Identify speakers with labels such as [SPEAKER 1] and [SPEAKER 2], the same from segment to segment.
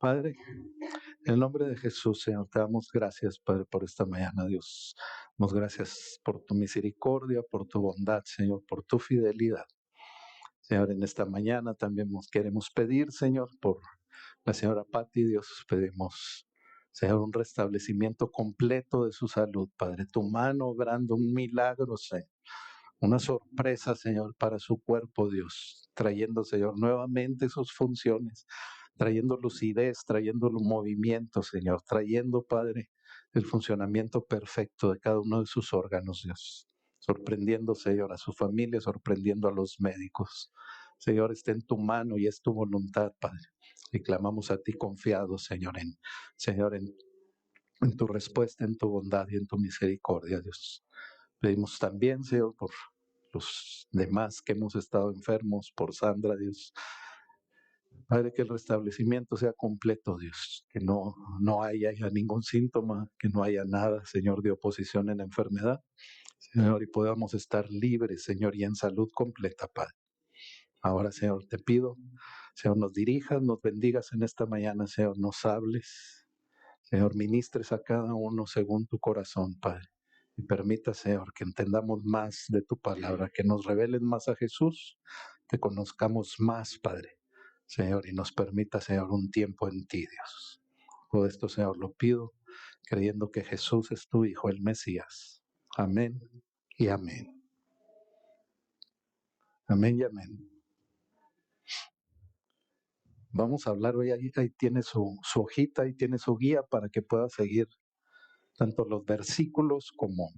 [SPEAKER 1] Padre, en el nombre de Jesús, Señor, te damos gracias, Padre, por esta mañana, Dios. Damos gracias por tu misericordia, por tu bondad, Señor, por tu fidelidad. Señor, en esta mañana también nos queremos pedir, Señor, por la señora Patti, Dios, pedimos, Señor, un restablecimiento completo de su salud, Padre. Tu mano obrando un milagro, Señor. Una sorpresa, Señor, para su cuerpo, Dios, trayendo, Señor, nuevamente sus funciones, trayendo lucidez, trayendo movimiento, Señor, trayendo, Padre, el funcionamiento perfecto de cada uno de sus órganos, Dios. Sorprendiendo, Señor, a su familia, sorprendiendo a los médicos. Señor, está en tu mano y es tu voluntad, Padre. Y clamamos a ti confiados, Señor, en tu respuesta, en tu bondad y en tu misericordia, Dios. Pedimos también, Señor, por los demás que hemos estado enfermos, por Sandra, Dios. Padre, que el restablecimiento sea completo, Dios, que no haya ningún síntoma, que no haya nada, Señor, de oposición en la enfermedad, Señor, y podamos estar libres, Señor, y en salud completa, Padre. Ahora, Señor, te pido, Señor, nos dirijas, nos bendigas en esta mañana, Señor, nos hables, Señor, ministres a cada uno según tu corazón, Padre. Y permita, Señor, que entendamos más de tu palabra, que nos revelen más a Jesús, que conozcamos más, Padre, Señor, y nos permita, Señor, un tiempo en ti, Dios. Todo esto, Señor, lo pido, creyendo que Jesús es tu Hijo, el Mesías. Amén y amén. Amén y amén. Vamos a hablar hoy, ahí tiene su hojita, ahí tiene su guía para que pueda seguir tanto los versículos como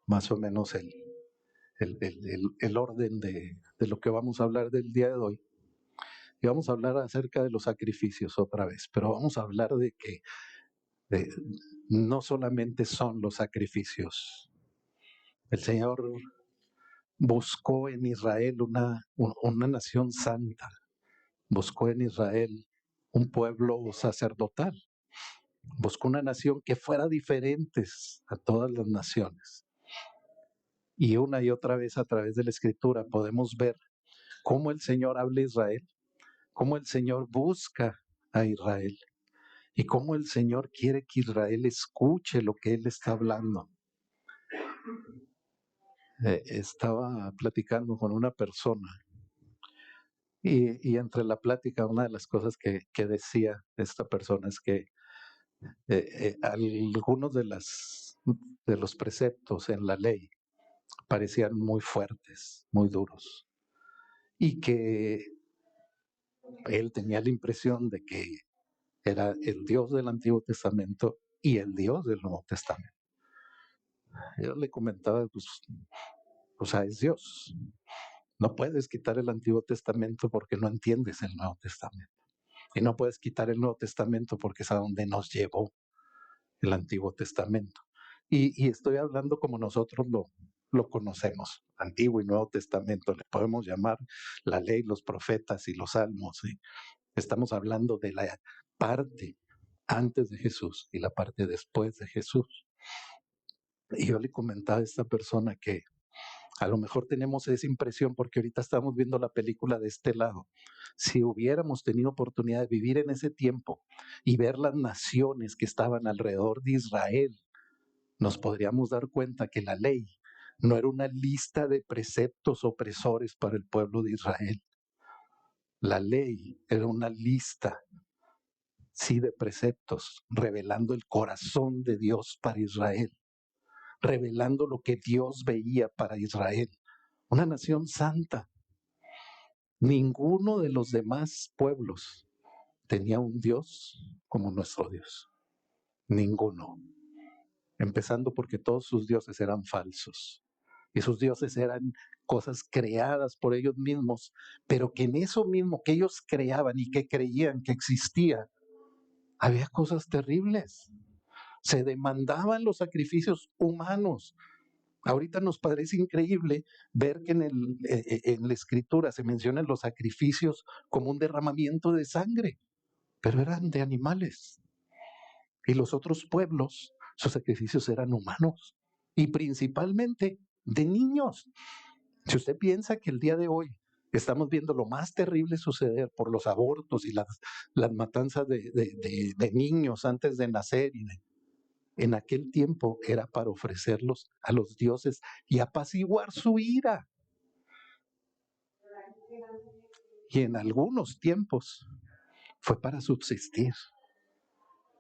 [SPEAKER 1] más o menos el orden de lo que vamos a hablar del día de hoy. Y vamos a hablar acerca de los sacrificios otra vez, pero vamos a hablar de que no solamente son los sacrificios. El Señor buscó en Israel una nación santa, buscó en Israel un pueblo sacerdotal, buscó una nación que fuera diferente a todas las naciones. Y una y otra vez a través de la Escritura podemos ver cómo el Señor habla a Israel, cómo el Señor busca a Israel y cómo el Señor quiere que Israel escuche lo que Él está hablando. Estaba platicando con una persona y entre la plática una de las cosas que decía esta persona es que algunos de los preceptos en la ley parecían muy fuertes, muy duros, y que él tenía la impresión de que era el Dios del Antiguo Testamento y el Dios del Nuevo Testamento. Yo le comentaba, pues, o sea, es Dios. No puedes quitar el Antiguo Testamento porque no entiendes el Nuevo Testamento. Y no puedes quitar el Nuevo Testamento porque es a donde nos llevó el Antiguo Testamento. Y estoy hablando como nosotros lo conocemos, Antiguo y Nuevo Testamento. Le podemos llamar la ley, los profetas y los salmos. ¿Sí? Estamos hablando de la parte antes de Jesús y la parte después de Jesús. Y yo le comentaba a esta persona que a lo mejor tenemos esa impresión porque ahorita estamos viendo la película de este lado. Si hubiéramos tenido oportunidad de vivir en ese tiempo y ver las naciones que estaban alrededor de Israel, nos podríamos dar cuenta que la ley no era una lista de preceptos opresores para el pueblo de Israel. La ley era una lista, sí, de preceptos, revelando el corazón de Dios para Israel, revelando lo que Dios veía para Israel. Una nación santa. Ninguno de los demás pueblos tenía un Dios como nuestro Dios. Ninguno. Empezando porque todos sus dioses eran falsos. Y sus dioses eran cosas creadas por ellos mismos, pero que en eso mismo que ellos creaban y que creían que existía, había cosas terribles. Se demandaban los sacrificios humanos. Ahorita nos parece increíble ver que en la Escritura se mencionan los sacrificios como un derramamiento de sangre, pero eran de animales. Y los otros pueblos, sus sacrificios eran humanos y principalmente de niños. Si usted piensa que el día de hoy Estamos viendo lo más terrible suceder por los abortos y las matanzas de niños antes de nacer. En aquel tiempo era para ofrecerlos a los dioses y apaciguar su ira. Y en algunos tiempos fue para subsistir.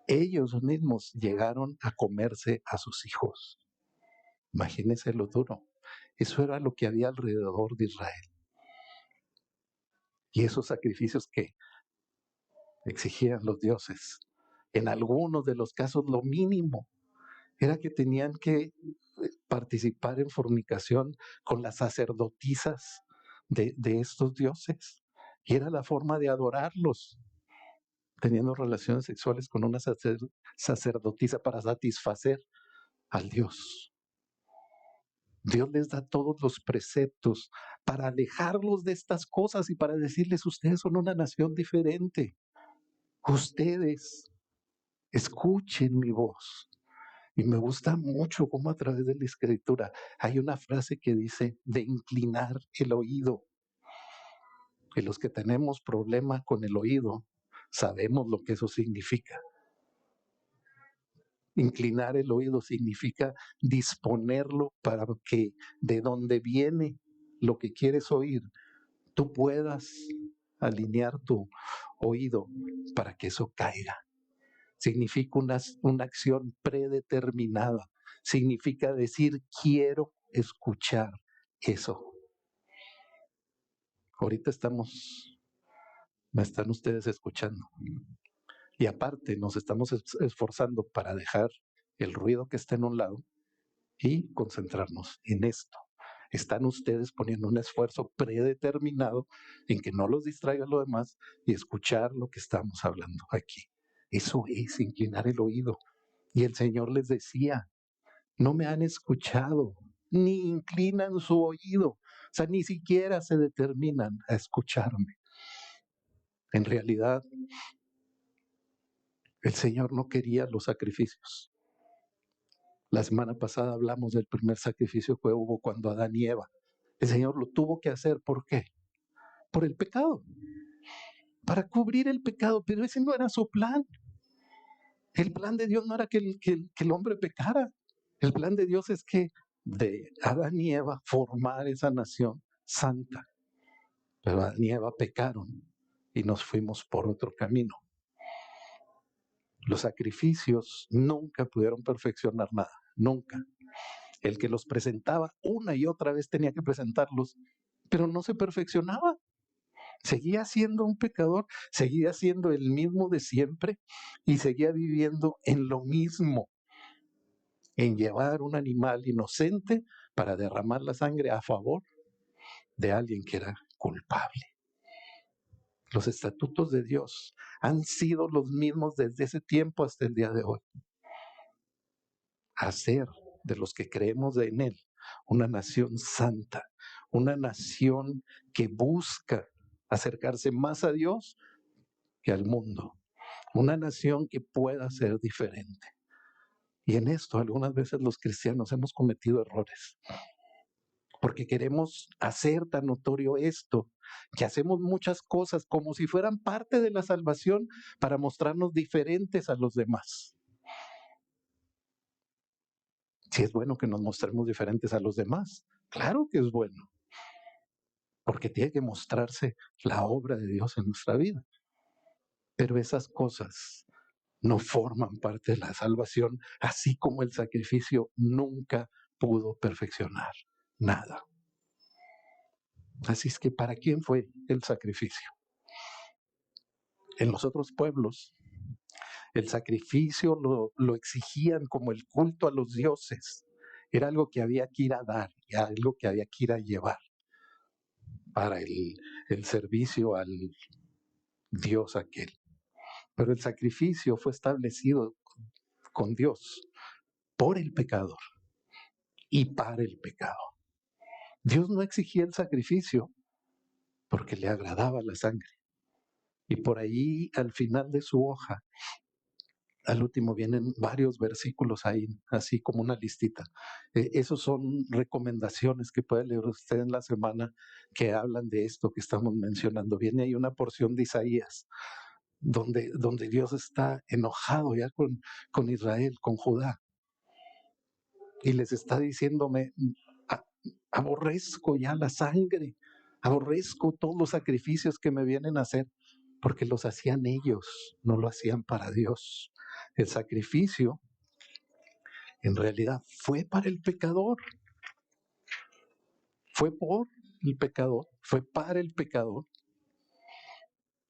[SPEAKER 1] Ellos mismos llegaron a comerse a sus hijos. Imagínense lo duro. Eso era lo que había alrededor de Israel. Y esos sacrificios que exigían los dioses, en algunos de los casos lo mínimo era que tenían que participar en fornicación con las sacerdotisas de estos dioses. Y era la forma de adorarlos, teniendo relaciones sexuales con una sacerdotisa para satisfacer al Dios. Dios les da todos los preceptos para alejarlos de estas cosas y para decirles, ustedes son una nación diferente. Ustedes escuchen mi voz. Y me gusta mucho cómo a través de la escritura hay una frase que dice de inclinar el oído. Y los que tenemos problema con el oído sabemos lo que eso significa. Inclinar el oído significa disponerlo para que de donde viene lo que quieres oír, tú puedas alinear tu oído para que eso caiga. Significa una acción predeterminada. Significa decir, quiero escuchar eso. Ahorita me están ustedes escuchando. Y aparte nos estamos esforzando para dejar el ruido que está en un lado y concentrarnos en esto. Están ustedes poniendo un esfuerzo predeterminado en que no los distraiga lo demás y escuchar lo que estamos hablando aquí. Eso es inclinar el oído. Y el Señor les decía, no me han escuchado, ni inclinan su oído, o sea, ni siquiera se determinan a escucharme. En realidad, el Señor no quería los sacrificios. La semana pasada hablamos del primer sacrificio que hubo cuando Adán y Eva. El Señor lo tuvo que hacer, ¿por qué? Por el pecado, para cubrir el pecado, pero ese no era su plan. El plan de Dios no era que el hombre pecara. El plan de Dios es que de Adán y Eva formar esa nación santa. Pero Adán y Eva pecaron y nos fuimos por otro camino. Los sacrificios nunca pudieron perfeccionar nada, nunca. El que los presentaba una y otra vez tenía que presentarlos, pero no se perfeccionaba. Seguía siendo un pecador, seguía siendo el mismo de siempre y seguía viviendo en lo mismo, en llevar un animal inocente para derramar la sangre a favor de alguien que era culpable. Los estatutos de Dios han sido los mismos desde ese tiempo hasta el día de hoy. Hacer de los que creemos en Él una nación santa, una nación que busca acercarse más a Dios que al mundo, una nación que pueda ser diferente. Y en esto algunas veces los cristianos hemos cometido errores, porque queremos hacer tan notorio esto, que hacemos muchas cosas como si fueran parte de la salvación para mostrarnos diferentes a los demás. Si es bueno que nos mostremos diferentes a los demás, claro que es bueno, porque tiene que mostrarse la obra de Dios en nuestra vida. Pero esas cosas no forman parte de la salvación, así como el sacrificio nunca pudo perfeccionar nada. Así es que, ¿para quién fue el sacrificio? En los otros pueblos, el sacrificio lo exigían como el culto a los dioses. Era algo que había que ir a dar, algo que había que ir a llevar para el servicio al Dios aquel. Pero el sacrificio fue establecido con Dios por el pecador y para el pecado. Dios no exigía el sacrificio porque le agradaba la sangre. Y por ahí, al final de su hoja, Al último vienen varios versículos ahí, así como una listita. Esos son recomendaciones que puede leer usted en la semana que hablan de esto que estamos mencionando. Viene ahí una porción de Isaías, donde Dios está enojado ya con Israel, con Judá, y les está diciéndome, aborrezco ya la sangre, aborrezco todos los sacrificios que me vienen a hacer, porque los hacían ellos, no lo hacían para Dios. El sacrificio en realidad fue para el pecador, fue por el pecador, fue para el pecador.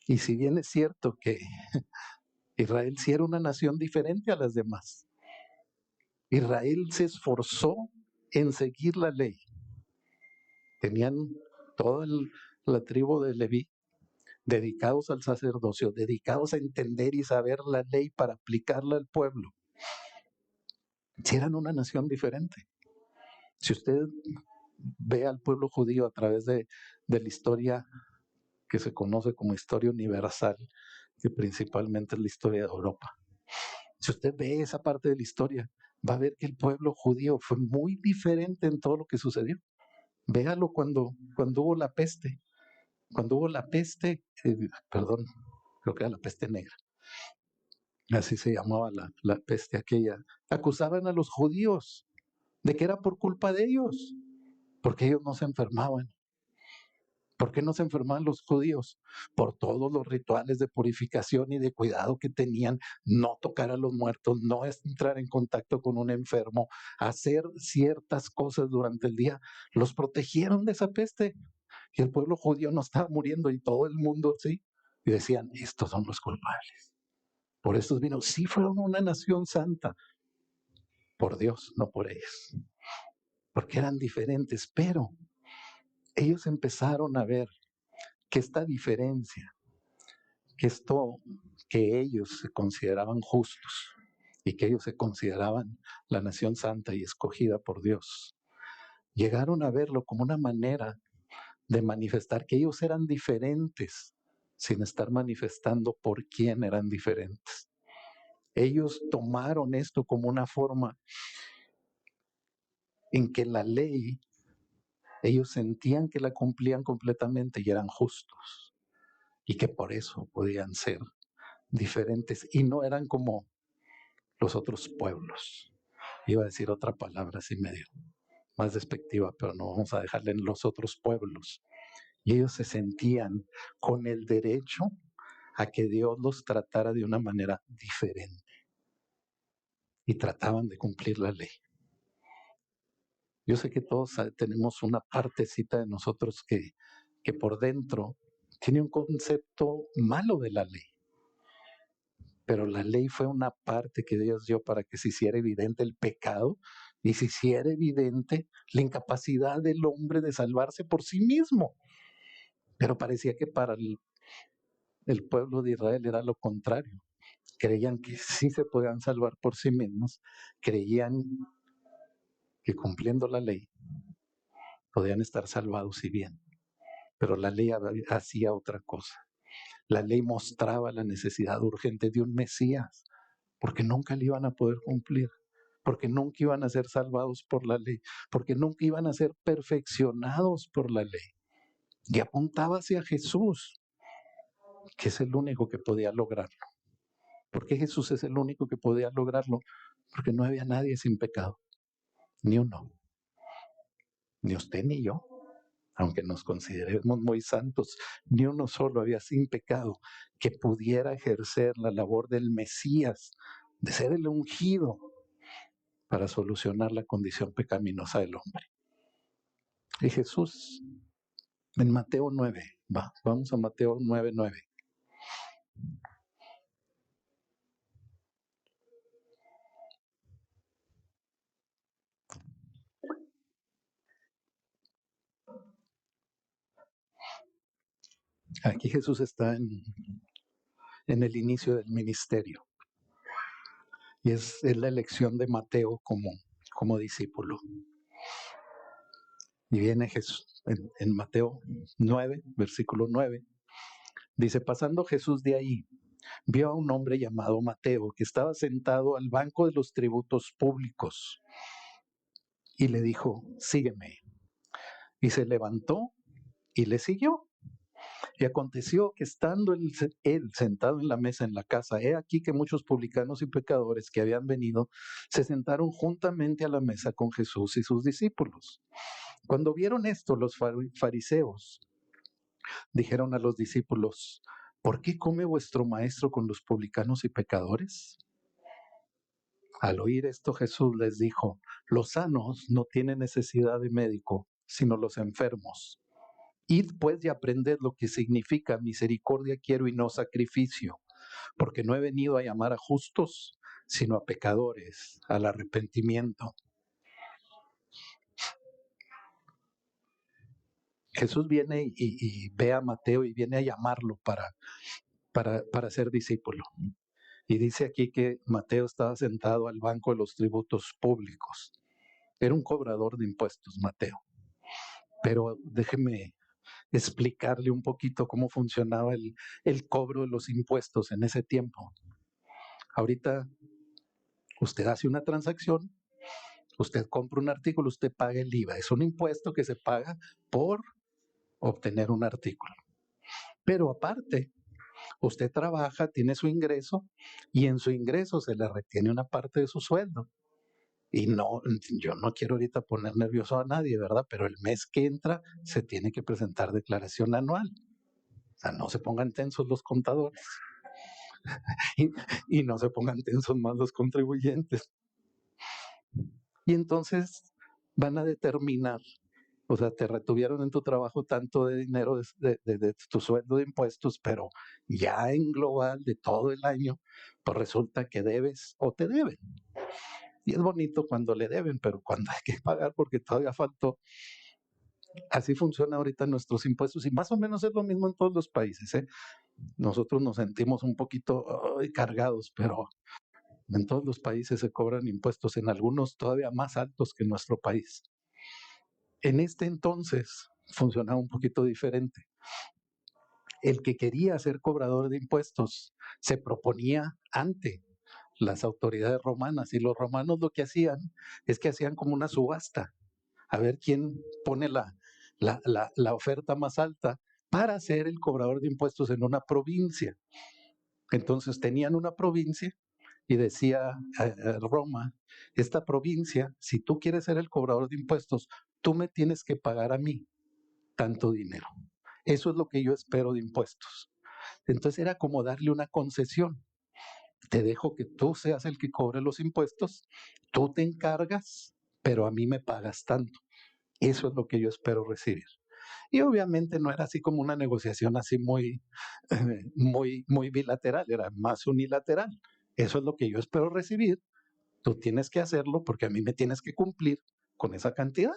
[SPEAKER 1] Y si bien es cierto que Israel sí era una nación diferente a las demás, Israel se esforzó en seguir la ley. Tenían toda la tribu de Leví dedicados al sacerdocio, dedicados a entender y saber la ley para aplicarla al pueblo. Si eran una nación diferente. Si usted ve al pueblo judío a través de la historia que se conoce como historia universal, que principalmente es la historia de Europa. Si usted ve esa parte de la historia, va a ver que el pueblo judío fue muy diferente en todo lo que sucedió. Véalo cuando hubo la peste. Cuando hubo la peste, perdón, creo que era la peste negra. Así se llamaba la peste aquella. Acusaban a los judíos de que era por culpa de ellos, porque ellos no se enfermaban. ¿Por qué no se enfermaban los judíos? Por todos los rituales de purificación y de cuidado que tenían, no tocar a los muertos, no entrar en contacto con un enfermo, hacer ciertas cosas durante el día. Los protegieron de esa peste y el pueblo judío no estaba muriendo y todo el mundo sí. Y decían, estos son los culpables. Por estos vino, sí fueron una nación santa, por Dios, no por ellos, porque eran diferentes, pero ellos empezaron a ver que esta diferencia, que esto que ellos se consideraban justos y que ellos se consideraban la nación santa y escogida por Dios, llegaron a verlo como una manera de manifestar que ellos eran diferentes sin estar manifestando por quién eran diferentes. Ellos tomaron esto como una forma en que la ley, ellos sentían que la cumplían completamente y eran justos y que por eso podían ser diferentes y no eran como los otros pueblos. Iba a decir otra palabra así medio más despectiva, pero no vamos a dejarle en los otros pueblos. Y ellos se sentían con el derecho a que Dios los tratara de una manera diferente y trataban de cumplir la ley. Yo sé que todos tenemos una partecita de nosotros que por dentro tiene un concepto malo de la ley. Pero la ley fue una parte que Dios dio para que se hiciera evidente el pecado y se hiciera evidente la incapacidad del hombre de salvarse por sí mismo. Pero parecía que para el pueblo de Israel era lo contrario. Creían que sí se podían salvar por sí mismos, creían que cumpliendo la ley podían estar salvados y bien. Pero la ley hacía otra cosa. La ley mostraba la necesidad urgente de un Mesías, porque nunca le iban a poder cumplir, porque nunca iban a ser salvados por la ley, porque nunca iban a ser perfeccionados por la ley. Y apuntaba hacia Jesús, que es el único que podía lograrlo. ¿Por qué Jesús es el único que podía lograrlo? Porque no había nadie sin pecado, ni uno, ni usted ni yo. Aunque nos consideremos muy santos, ni uno solo había sin pecado que pudiera ejercer la labor del Mesías, de ser el ungido para solucionar la condición pecaminosa del hombre. Y Jesús, en Mateo 9, vamos a Mateo 9:9. Aquí Jesús está en el inicio del ministerio. Y es la elección de Mateo como discípulo. Y viene Jesús en Mateo 9, versículo 9. Dice, pasando Jesús de ahí, vio a un hombre llamado Mateo que estaba sentado al banco de los tributos públicos y le dijo, sígueme. Y se levantó y le siguió. Y aconteció que estando él sentado en la mesa en la casa, he aquí que muchos publicanos y pecadores que habían venido se sentaron juntamente a la mesa con Jesús y sus discípulos. Cuando vieron esto, los fariseos dijeron a los discípulos, ¿por qué come vuestro maestro con los publicanos y pecadores? Al oír esto, Jesús les dijo, los sanos no tienen necesidad de médico, sino los enfermos. Id pues y aprended lo que significa misericordia quiero y no sacrificio, porque no he venido a llamar a justos, sino a pecadores, al arrepentimiento. Jesús viene y ve a Mateo y viene a llamarlo para ser discípulo. Y dice aquí que Mateo estaba sentado al banco de los tributos públicos. Era un cobrador de impuestos, Mateo. Pero déjeme explicarle un poquito cómo funcionaba el cobro de los impuestos en ese tiempo. Ahorita usted hace una transacción, usted compra un artículo, usted paga el IVA. Es un impuesto que se paga por obtener un artículo. Pero aparte, usted trabaja, tiene su ingreso y en su ingreso se le retiene una parte de su sueldo. Y no, yo no quiero ahorita poner nervioso a nadie, ¿verdad? Pero el mes que entra se tiene que presentar declaración anual. O sea, no se pongan tensos los contadores y, y no se pongan tensos más los contribuyentes. Y entonces van a determinar, o sea, te retuvieron en tu trabajo tanto de dinero de tu sueldo de impuestos, pero ya en global de todo el año, pues resulta que debes o te deben. Y es bonito cuando le deben, pero cuando hay que pagar porque todavía faltó. Así funciona ahorita nuestros impuestos y más o menos es lo mismo en todos los países, ¿eh? Nosotros nos sentimos un poquito cargados, pero en todos los países se cobran impuestos, en algunos todavía más altos que en nuestro país. En este entonces funcionaba un poquito diferente. El que quería ser cobrador de impuestos se proponía ante las autoridades romanas y los romanos lo que hacían es que hacían como una subasta a ver quién pone la oferta más alta para ser el cobrador de impuestos en una provincia. Entonces tenían una provincia y decía Roma, esta provincia, si tú quieres ser el cobrador de impuestos, tú me tienes que pagar a mí tanto dinero. Eso es lo que yo espero de impuestos. Entonces era como darle una concesión. Te dejo que tú seas el que cobre los impuestos, tú te encargas, pero a mí me pagas tanto. Eso es lo que yo espero recibir. Y obviamente no era así como una negociación así muy bilateral, era más unilateral. Eso es lo que yo espero recibir. Tú tienes que hacerlo porque a mí me tienes que cumplir con esa cantidad.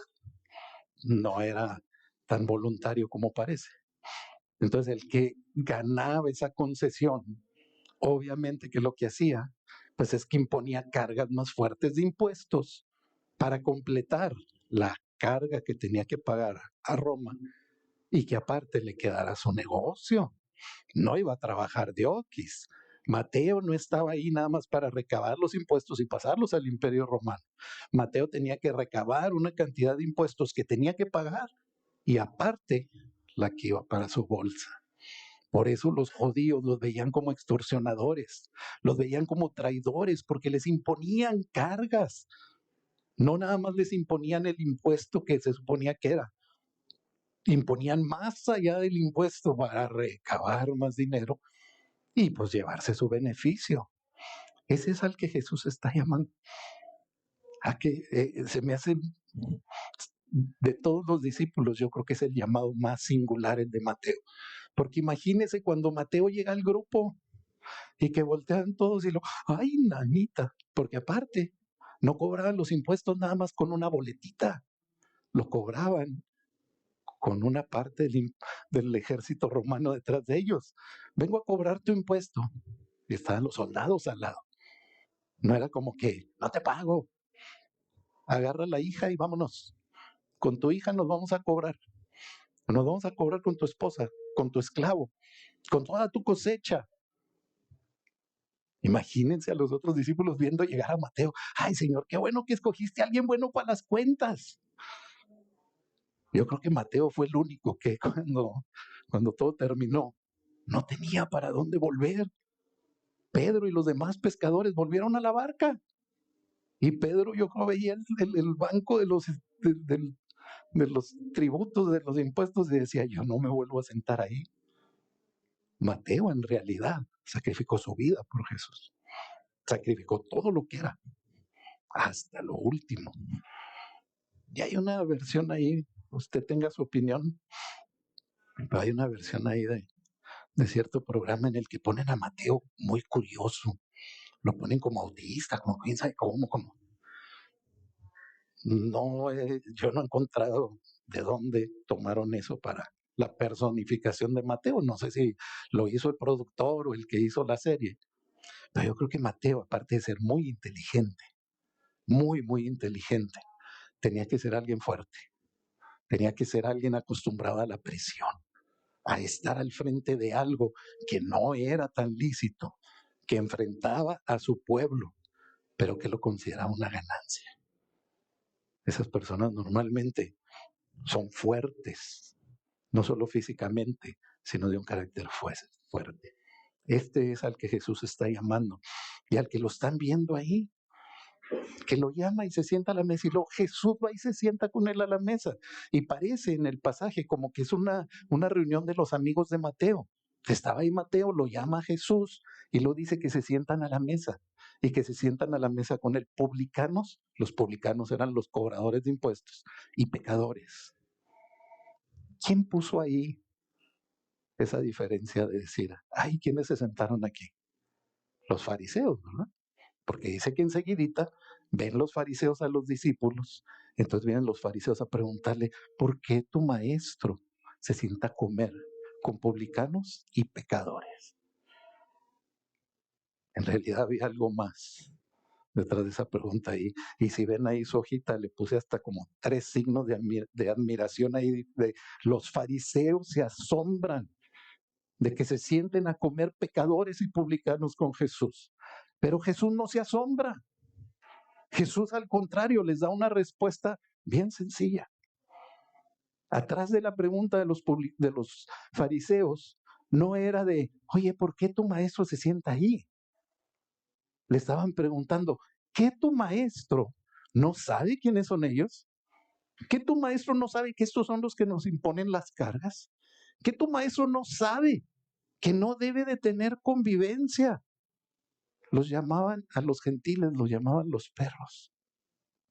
[SPEAKER 1] No era tan voluntario como parece. Entonces el que ganaba esa concesión, obviamente que lo que hacía, pues es que imponía cargas más fuertes de impuestos para completar la carga que tenía que pagar a Roma y que aparte le quedara su negocio. No iba a trabajar de oquis. Mateo no estaba ahí nada más para recabar los impuestos y pasarlos al Imperio Romano. Mateo tenía que recabar una cantidad de impuestos que tenía que pagar y aparte la que iba para su bolsa. Por eso los judíos los veían como extorsionadores, los veían como traidores porque les imponían cargas. No nada más les imponían el impuesto que se suponía que era, imponían más allá del impuesto para recabar más dinero y pues llevarse su beneficio. Ese es al que Jesús está llamando. A que se me hace, de todos los discípulos, yo creo que es el llamado más singular el de Mateo. Porque imagínese cuando Mateo llega al grupo y que voltean todos y lo, ay, nanita, porque aparte no cobraban los impuestos nada más con una boletita, lo cobraban con una parte del ejército romano detrás de ellos. Vengo a cobrar tu impuesto. Y estaban los soldados al lado. No era como que, no te pago, agarra a la hija y vámonos. Con tu hija nos vamos a cobrar. Nos vamos a cobrar con tu esposa, con tu esclavo, con toda tu cosecha. Imagínense a los otros discípulos viendo llegar a Mateo. Ay, Señor, qué bueno que escogiste a alguien bueno para las cuentas. Yo creo que Mateo fue el único que cuando todo terminó, no tenía para dónde volver. Pedro y los demás pescadores volvieron a la barca. Y Pedro, yo creo, veía el banco de los tributos, de los impuestos, y decía, yo no me vuelvo a sentar ahí. Mateo, en realidad, sacrificó su vida por Jesús. Sacrificó todo lo que era, hasta lo último. Y hay una versión ahí, usted tenga su opinión, pero hay una versión ahí de cierto programa en el que ponen a Mateo muy curioso. Lo ponen como autista, como quién sabe cómo. No, yo no he encontrado de dónde tomaron eso para la personificación de Mateo. No sé si lo hizo el productor o el que hizo la serie. Pero yo creo que Mateo, aparte de ser muy inteligente, muy inteligente, tenía que ser alguien fuerte. Tenía que ser alguien acostumbrado a la presión, a estar al frente de algo que no era tan lícito, que enfrentaba a su pueblo, pero que lo consideraba una ganancia. Esas personas normalmente son fuertes, no solo físicamente, sino de un carácter fuerte. Este es al que Jesús está llamando y al que lo están viendo ahí, que lo llama y se sienta a la mesa, y luego Jesús va y se sienta con él a la mesa. Y parece en el pasaje como que es una reunión de los amigos de Mateo. Estaba ahí Mateo, lo llama a Jesús y lo dice que se sientan a la mesa, y que se sientan a la mesa con él publicanos. Los publicanos eran los cobradores de impuestos, y pecadores. ¿Quién puso ahí esa diferencia de decir, ay, ¿quiénes se sentaron aquí? Los fariseos, ¿verdad? Porque dice que enseguidita ven los fariseos a los discípulos, entonces vienen los fariseos a preguntarle, ¿por qué tu maestro se sienta a comer con publicanos y pecadores? En realidad había algo más detrás de esa pregunta ahí. Y si ven ahí su hojita, le puse hasta como 3 signos de admiración ahí. Los fariseos se asombran de que se sienten a comer pecadores y publicanos con Jesús. Pero Jesús no se asombra. Jesús, al contrario, les da una respuesta bien sencilla. Atrás de la pregunta de los fariseos, no era de, oye, ¿por qué tu maestro se sienta ahí? Le estaban preguntando, ¿qué tu maestro no sabe quiénes son ellos? ¿Qué tu maestro no sabe que estos son los que nos imponen las cargas? ¿Qué tu maestro no sabe que no debe de tener convivencia? Los llamaban, a los gentiles los llamaban los perros.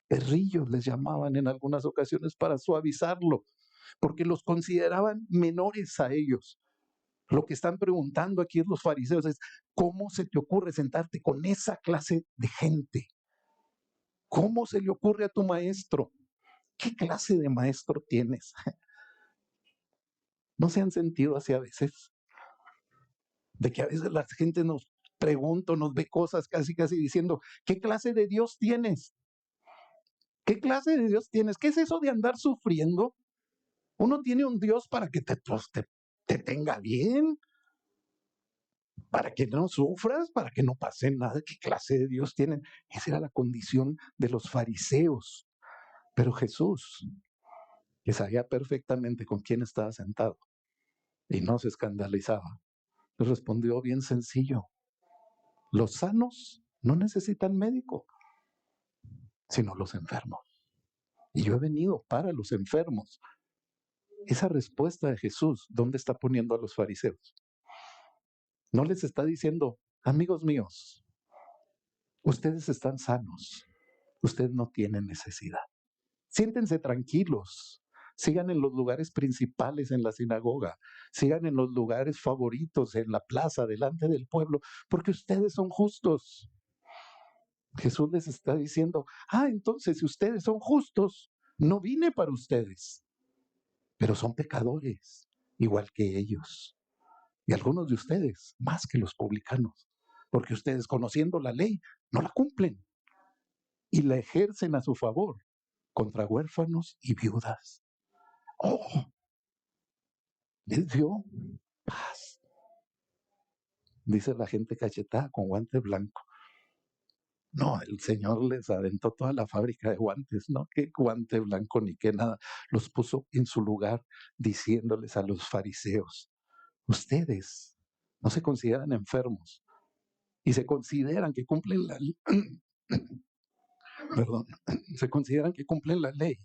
[SPEAKER 1] Perrillos les llamaban en algunas ocasiones para suavizarlo, porque los consideraban menores a ellos. Lo que están preguntando aquí los fariseos es, ¿cómo se te ocurre sentarte con esa clase de gente? ¿Cómo se le ocurre a tu maestro? ¿Qué clase de maestro tienes? ¿No se han sentido así a veces? De que a veces la gente nos pregunta, nos ve cosas casi diciendo, ¿qué clase de Dios tienes? ¿Qué clase de Dios tienes? ¿Qué es eso de andar sufriendo? Uno tiene un Dios para que te tenga bien, para que no sufras, para que no pase nada. ¿Qué clase de Dios tienen? Esa era la condición de los fariseos. Pero Jesús, que sabía perfectamente con quién estaba sentado y no se escandalizaba, les respondió bien sencillo. Los sanos no necesitan médico, sino los enfermos. Y yo he venido para los enfermos. Esa respuesta de Jesús, ¿dónde está poniendo a los fariseos? No les está diciendo, amigos míos, ustedes están sanos, ustedes no tienen necesidad. Siéntense tranquilos, sigan en los lugares principales en la sinagoga, sigan en los lugares favoritos en la plaza, delante del pueblo, porque ustedes son justos. Jesús les está diciendo, entonces si ustedes son justos, no vine para ustedes, pero son pecadores, igual que ellos. Y algunos de ustedes, más que los publicanos, porque ustedes, conociendo la ley, no la cumplen y la ejercen a su favor contra huérfanos y viudas. Les dio paz. dice la gente cachetada con guante blanco. No, el Señor les aventó toda la fábrica de guantes, no qué guante blanco ni qué nada. Los puso en su lugar diciéndoles a los fariseos: ustedes no se consideran enfermos y se consideran que cumplen la perdón, se consideran que cumplen la ley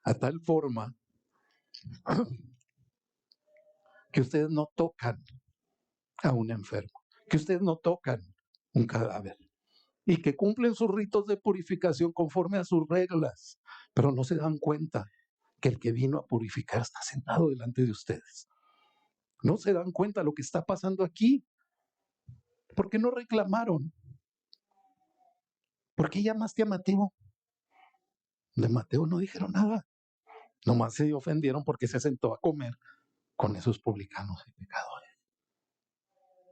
[SPEAKER 1] a tal forma que ustedes no tocan a un enfermo, que ustedes no tocan un cadáver y que cumplen sus ritos de purificación conforme a sus reglas, pero no se dan cuenta que el que vino a purificar está sentado delante de ustedes. No se dan cuenta lo que está pasando aquí. ¿Por qué no reclamaron? ¿Por qué llamaste a Mateo? De Mateo no dijeron nada. Nomás se ofendieron porque se sentó a comer con esos publicanos y pecadores.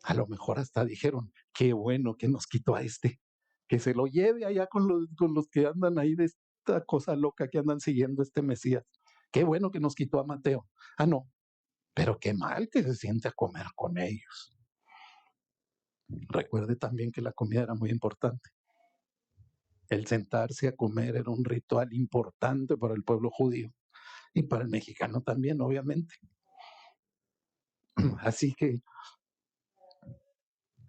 [SPEAKER 1] A lo mejor hasta dijeron: qué bueno que nos quitó a este, que se lo lleve allá con los que andan ahí de esta cosa loca que andan siguiendo este Mesías. Qué bueno que nos quitó a Mateo. Ah, no, pero qué mal que se siente a comer con ellos. Recuerde también que la comida era muy importante. El sentarse a comer era un ritual importante para el pueblo judío y para el mexicano también, obviamente. Así que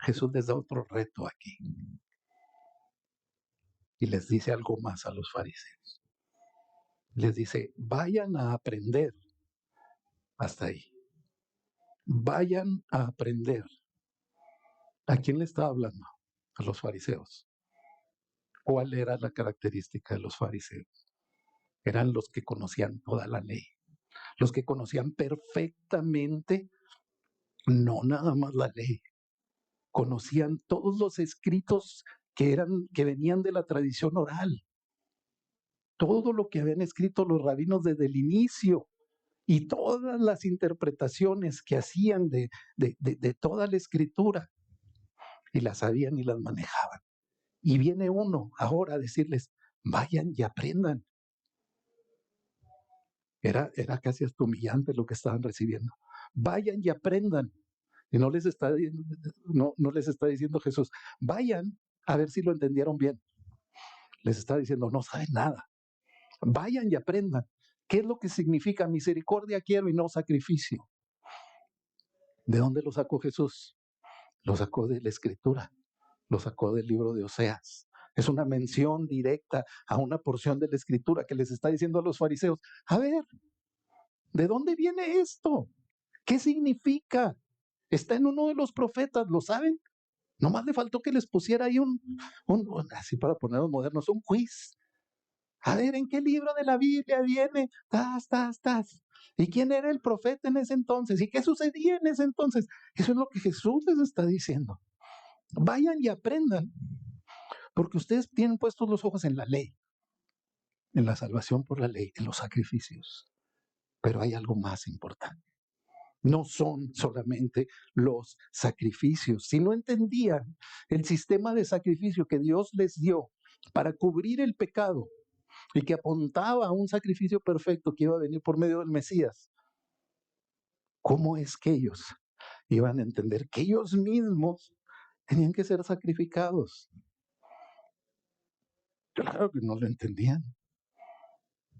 [SPEAKER 1] Jesús les da otro reto aquí y les dice algo más a los fariseos. Les dice: vayan a aprender. Hasta ahí. Vayan a aprender. ¿A quién le estaba hablando? A los fariseos. ¿Cuál era la característica de los fariseos? Eran los que conocían toda la ley, los que conocían perfectamente, no nada más la ley, conocían todos los escritos que venían de la tradición oral, todo lo que habían escrito los rabinos desde el inicio y todas las interpretaciones que hacían de toda la escritura, y las sabían y las manejaban. Y viene uno ahora a decirles: vayan y aprendan. Era casi hasta humillante lo que estaban recibiendo. Vayan y aprendan. Y no les está diciendo Jesús: vayan a ver si lo entendieron bien. Les está diciendo: no saben nada. Vayan y aprendan. ¿Qué es lo que significa misericordia quiero y no sacrificio? ¿De dónde lo sacó Jesús? Lo sacó de la Escritura, lo sacó del libro de Oseas. Es una mención directa a una porción de la Escritura que les está diciendo a los fariseos: a ver, ¿de dónde viene esto? ¿Qué significa? Está en uno de los profetas, ¿lo saben? Nomás le faltó que les pusiera ahí así para ponerlos modernos, un quiz. A ver, ¿en qué libro de la Biblia viene? Tas. ¿Y quién era el profeta en ese entonces? ¿Y qué sucedía en ese entonces? Eso es lo que Jesús les está diciendo. Vayan y aprendan, porque ustedes tienen puestos los ojos en la ley, en la salvación por la ley, en los sacrificios. Pero hay algo más importante. No son solamente los sacrificios. Si no entendían el sistema de sacrificio que Dios les dio para cubrir el pecado y que apuntaba a un sacrificio perfecto que iba a venir por medio del Mesías, ¿cómo es que ellos iban a entender que ellos mismos tenían que ser sacrificados? Claro que no lo entendían.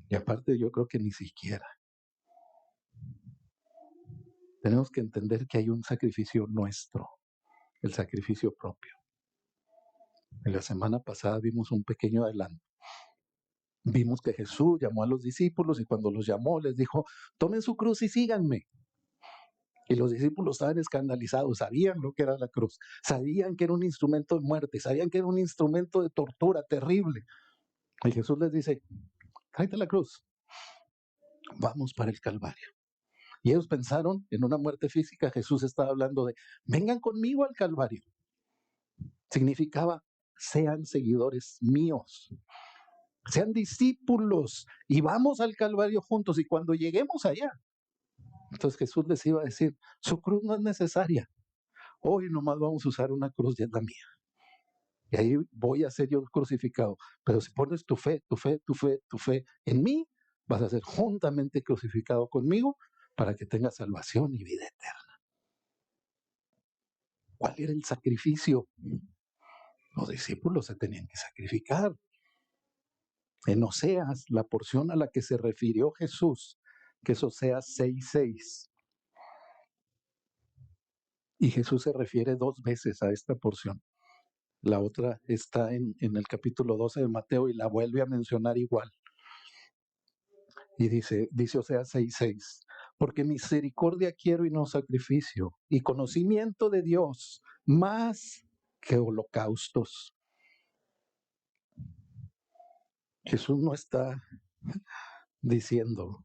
[SPEAKER 1] Y aparte yo creo que ni siquiera. Tenemos que entender que hay un sacrificio nuestro, el sacrificio propio. En la semana pasada vimos un pequeño adelanto. Vimos que Jesús llamó a los discípulos y cuando los llamó les dijo: tomen su cruz y síganme. Y los discípulos estaban escandalizados, sabían lo que era la cruz, sabían que era un instrumento de muerte, sabían que era un instrumento de tortura terrible. Y Jesús les dice: tráete la cruz, vamos para el Calvario. Y ellos pensaron en una muerte física. Jesús estaba hablando de: vengan conmigo al Calvario. Significaba: sean seguidores míos, sean discípulos y vamos al Calvario juntos. Y cuando lleguemos allá, entonces Jesús les iba a decir: su cruz no es necesaria. Hoy nomás vamos a usar una cruz, ya es la mía. Y ahí voy a ser yo crucificado. Pero si pones tu fe en mí, vas a ser juntamente crucificado conmigo para que tengas salvación y vida eterna. ¿Cuál era el sacrificio? Los discípulos se tenían que sacrificar. En Oseas, la porción a la que se refirió Jesús, que es Oseas 6:6, y Jesús se refiere 2 veces a esta porción. La otra está en el capítulo 12 de Mateo y la vuelve a mencionar igual. Y dice Oseas 6:6, porque misericordia quiero y no sacrificio, y conocimiento de Dios más que holocaustos. Jesús no está diciendo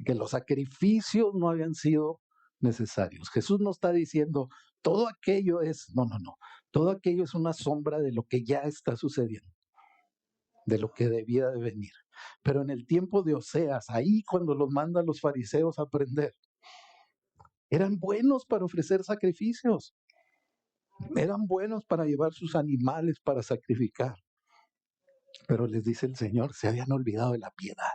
[SPEAKER 1] que los sacrificios no habían sido necesarios. Jesús no está diciendo todo aquello es, no. Todo aquello es una sombra de lo que ya está sucediendo, de lo que debía de venir. Pero en el tiempo de Oseas, ahí cuando los manda a los fariseos a aprender, eran buenos para ofrecer sacrificios, eran buenos para llevar sus animales para sacrificar. Pero les dice el Señor, se habían olvidado de la piedad.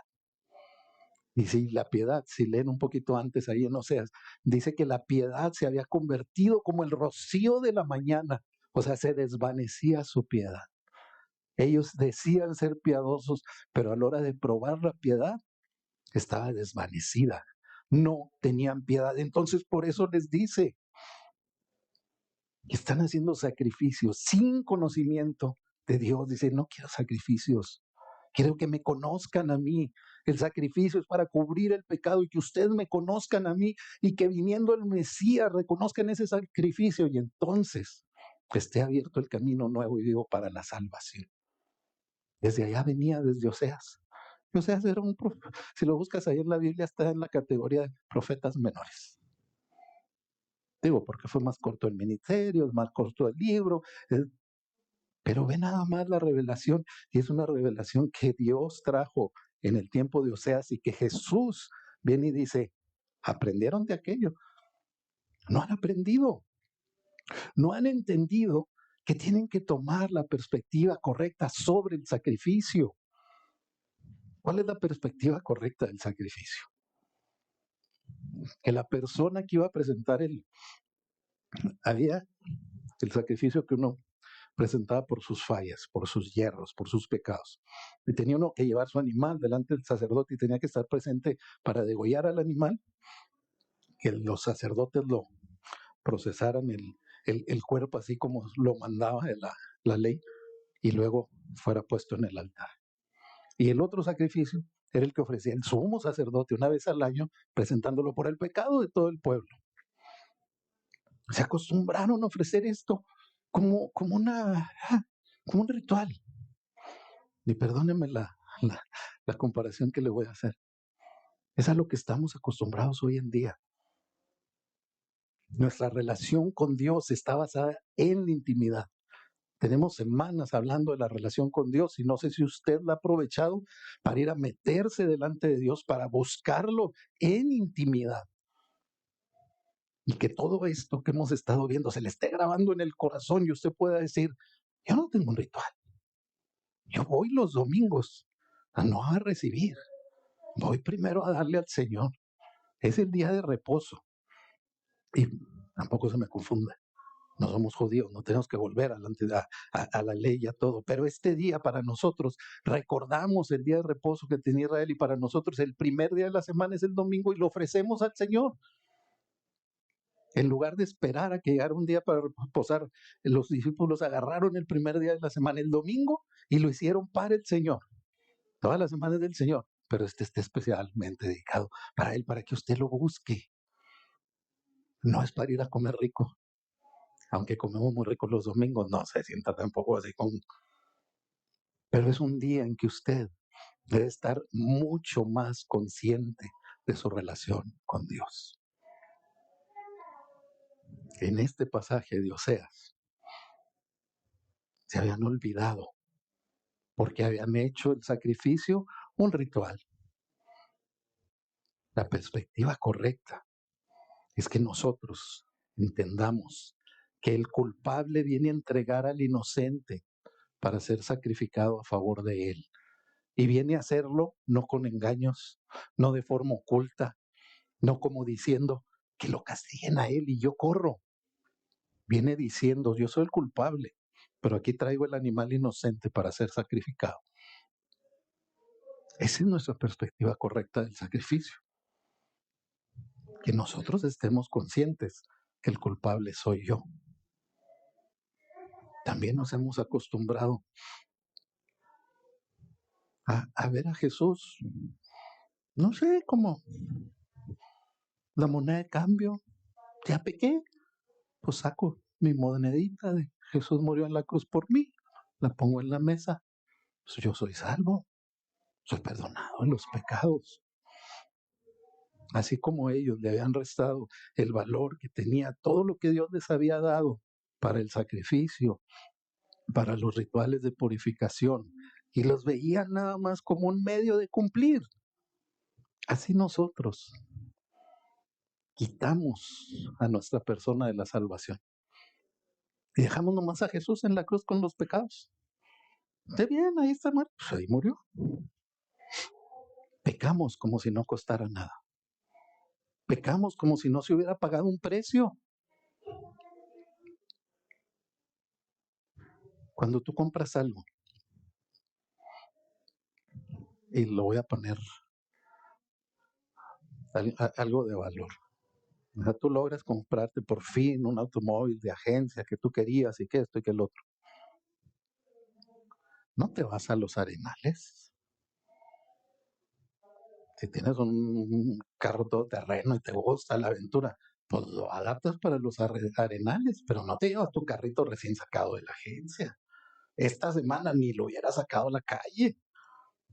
[SPEAKER 1] Y si la piedad, si leen un poquito antes ahí en Oseas, dice que la piedad se había convertido como el rocío de la mañana, o sea, se desvanecía su piedad. Ellos decían ser piadosos, pero a la hora de probar la piedad, estaba desvanecida. No tenían piedad. Entonces por eso les dice que están haciendo sacrificios sin conocimiento de Dios. Dice, no quiero sacrificios. Quiero que me conozcan a mí. El sacrificio es para cubrir el pecado y que ustedes me conozcan a mí y que viniendo el Mesías reconozcan ese sacrificio y entonces esté abierto el camino nuevo y vivo para la salvación. Desde allá venía, desde Oseas. Oseas era un profeta. Si lo buscas ahí en la Biblia, está en la categoría de profetas menores. Digo, porque fue más corto el ministerio, es más corto el libro, pero ve nada más la revelación, y es una revelación que Dios trajo en el tiempo de Oseas y que Jesús viene y dice, ¿aprendieron de aquello? No han aprendido, no han entendido que tienen que tomar la perspectiva correcta sobre el sacrificio. ¿Cuál es la perspectiva correcta del sacrificio? Que la persona que iba a presentar había el sacrificio que uno presentaba por sus fallas, por sus hierros, por sus pecados. Y tenía uno que llevar su animal delante del sacerdote y tenía que estar presente para degollar al animal, que los sacerdotes lo procesaran el cuerpo así como lo mandaba la ley y luego fuera puesto en el altar. Y el otro sacrificio era el que ofrecía el sumo sacerdote una vez al año, presentándolo por el pecado de todo el pueblo. Se acostumbraron a ofrecer esto como un ritual. Y perdónenme la comparación que le voy a hacer. Es a lo que estamos acostumbrados hoy en día. Nuestra relación con Dios está basada en la intimidad. Tenemos semanas hablando de la relación con Dios y no sé si usted la ha aprovechado para ir a meterse delante de Dios, para buscarlo en intimidad. Y que todo esto que hemos estado viendo se le esté grabando en el corazón y usted pueda decir, yo no tengo un ritual. Yo voy los domingos no a recibir. Voy primero a darle al Señor. Es el día de reposo. Y tampoco se me confunda. No somos judíos, no tenemos que volver a la ley y a todo. Pero este día para nosotros, recordamos el día de reposo que tenía Israel y para nosotros el primer día de la semana es el domingo y lo ofrecemos al Señor. En lugar de esperar a que llegara un día para reposar, los discípulos agarraron el primer día de la semana, el domingo, y lo hicieron para el Señor. Todas las semanas del Señor, pero este está especialmente dedicado para Él, para que usted lo busque. No es para ir a comer rico, aunque comemos muy rico los domingos, no se sienta tampoco así con... Pero es un día en que usted debe estar mucho más consciente de su relación con Dios. En este pasaje de Oseas se habían olvidado porque habían hecho el sacrificio un ritual. La perspectiva correcta es que nosotros entendamos que el culpable viene a entregar al inocente para ser sacrificado a favor de él. Y viene a hacerlo no con engaños, no de forma oculta, no como diciendo que lo castiguen a él y yo corro. Viene diciendo, yo soy el culpable, pero aquí traigo el animal inocente para ser sacrificado. Esa es nuestra perspectiva correcta del sacrificio. Que nosotros estemos conscientes que el culpable soy yo. También nos hemos acostumbrado a ver a Jesús, no sé, como la moneda de cambio. Ya pequé, pues saco mi monedita de Jesús murió en la cruz por mí, la pongo en la mesa, pues yo soy salvo, soy perdonado de los pecados. Así como ellos le habían restado el valor que tenía, todo lo que Dios les había dado para el sacrificio, para los rituales de purificación, y los veían nada más como un medio de cumplir. Así nosotros quitamos a nuestra persona de la salvación y dejamos nomás a Jesús en la cruz con los pecados. Está bien, ahí está muerto, pues ahí murió. Pecamos como si no costara nada. Pecamos como si no se hubiera pagado un precio. Cuando tú compras algo, y lo voy a poner algo de valor. O sea, tú logras comprarte por fin un automóvil de agencia que tú querías y que esto y que el otro. No te vas a los Arenales. Si tienes un carro todoterreno y te gusta la aventura, pues lo adaptas para los Arenales, pero no te llevas tu carrito recién sacado de la agencia. Esta semana ni lo hubiera sacado a la calle,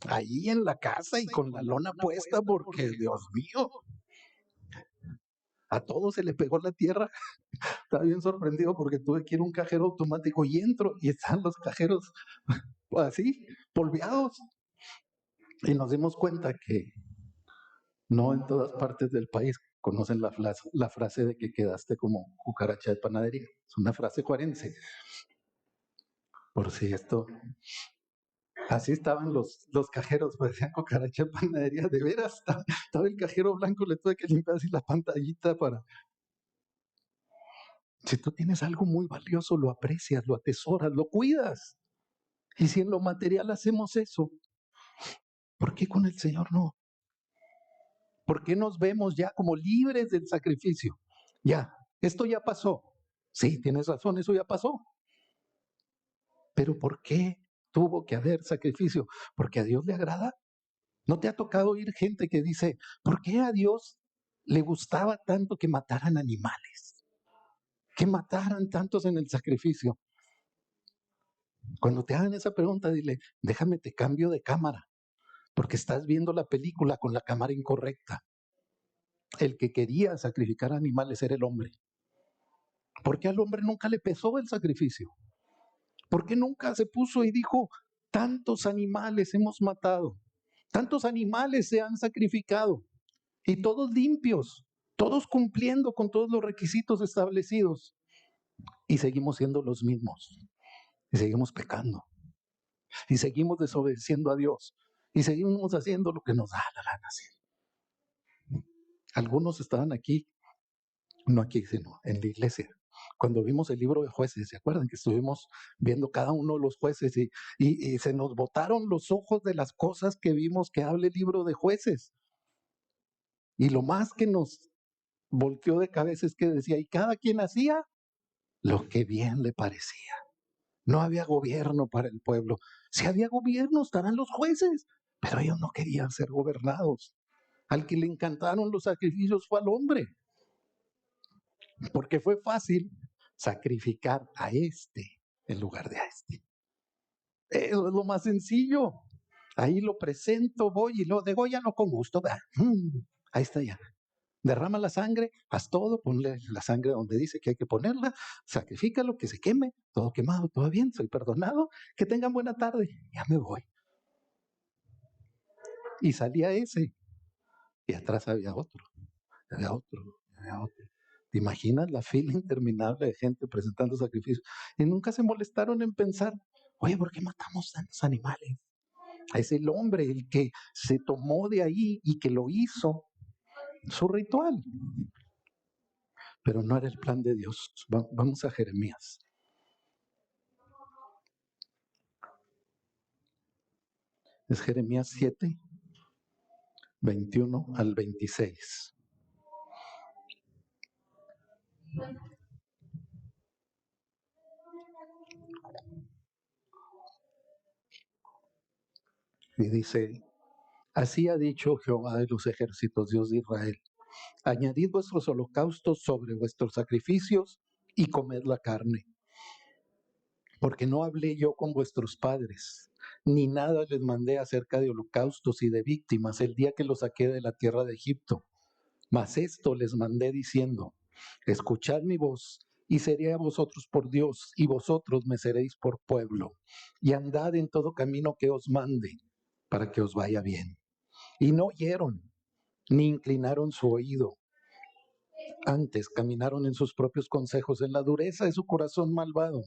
[SPEAKER 1] ahí en la casa y con la lona puesta, porque Dios mío, a todos se le pegó la tierra. Estaba bien sorprendido porque tuve que ir a un cajero automático y entro y están los cajeros así, polveados. Y nos dimos cuenta que no en todas partes del país conocen la frase de que quedaste como cucaracha de panadería. Es una frase juarense. Por si esto... Así estaban los cajeros, parecían cucaracha de panadería. De veras, estaba el cajero blanco, le tuve que limpiar así la pantallita para... Si tú tienes algo muy valioso, lo aprecias, lo atesoras, lo cuidas. Y si en lo material hacemos eso, ¿por qué con el Señor no? ¿Por qué nos vemos ya como libres del sacrificio? Ya, esto ya pasó. Sí, tienes razón, eso ya pasó. Pero ¿por qué tuvo que haber sacrificio? ¿Porque a Dios le agrada? ¿No te ha tocado oír gente que dice, ¿por qué a Dios le gustaba tanto que mataran animales? Que mataran tantos en el sacrificio. Cuando te hagan esa pregunta, dile, déjame te cambio de cámara, porque estás viendo la película con la cámara incorrecta. El que quería sacrificar animales era el hombre. ¿Por qué al hombre nunca le pesó el sacrificio? ¿Por qué nunca se puso y dijo, tantos animales hemos matado, tantos animales se han sacrificado, y todos limpios, todos cumpliendo con todos los requisitos establecidos, y seguimos siendo los mismos, y seguimos pecando, y seguimos desobedeciendo a Dios, y seguimos haciendo lo que nos da la gana hacer? Algunos estaban aquí, no aquí, sino en la iglesia, cuando vimos el libro de Jueces. ¿Se acuerdan que estuvimos viendo cada uno de los jueces y se nos botaron los ojos de las cosas que vimos que habla el libro de Jueces? Y lo más que nos volteó de cabeza es que decía, y cada quien hacía lo que bien le parecía. No había gobierno para el pueblo. Si había gobierno, estarán los jueces, pero ellos no querían ser gobernados. Al que le encantaron los sacrificios fue al hombre, porque fue fácil sacrificar a este en lugar de a este. Eso es lo más sencillo. Ahí lo presento, voy y lo dególlalo con gusto. Ahí está ya. Derrama la sangre, haz todo, ponle la sangre donde dice que hay que ponerla, sacrifícalo, que se queme, todo quemado, todo bien, soy perdonado, que tengan buena tarde, ya me voy. Y salía ese, y atrás había otro, había otro, había otro. ¿Te imaginas la fila interminable de gente presentando sacrificios? Y nunca se molestaron en pensar, oye, ¿por qué matamos tantos animales? Es el hombre el que se tomó de ahí y que lo hizo su ritual. pero no era el plan de Dios. Vamos a Jeremías. Es Jeremías 7, 21 al 26. Y dice: así ha dicho Jehová de los ejércitos, Dios de Israel: añadid vuestros holocaustos sobre vuestros sacrificios y comed la carne. Porque no hablé yo con vuestros padres, ni nada les mandé acerca de holocaustos y de víctimas el día que los saqué de la tierra de Egipto. Mas esto les mandé diciendo: escuchad mi voz, y seré a vosotros por Dios, y vosotros me seréis por pueblo. Y andad en todo camino que os mande, para que os vaya bien. Y no oyeron, ni inclinaron su oído. Antes caminaron en sus propios consejos, en la dureza de su corazón malvado.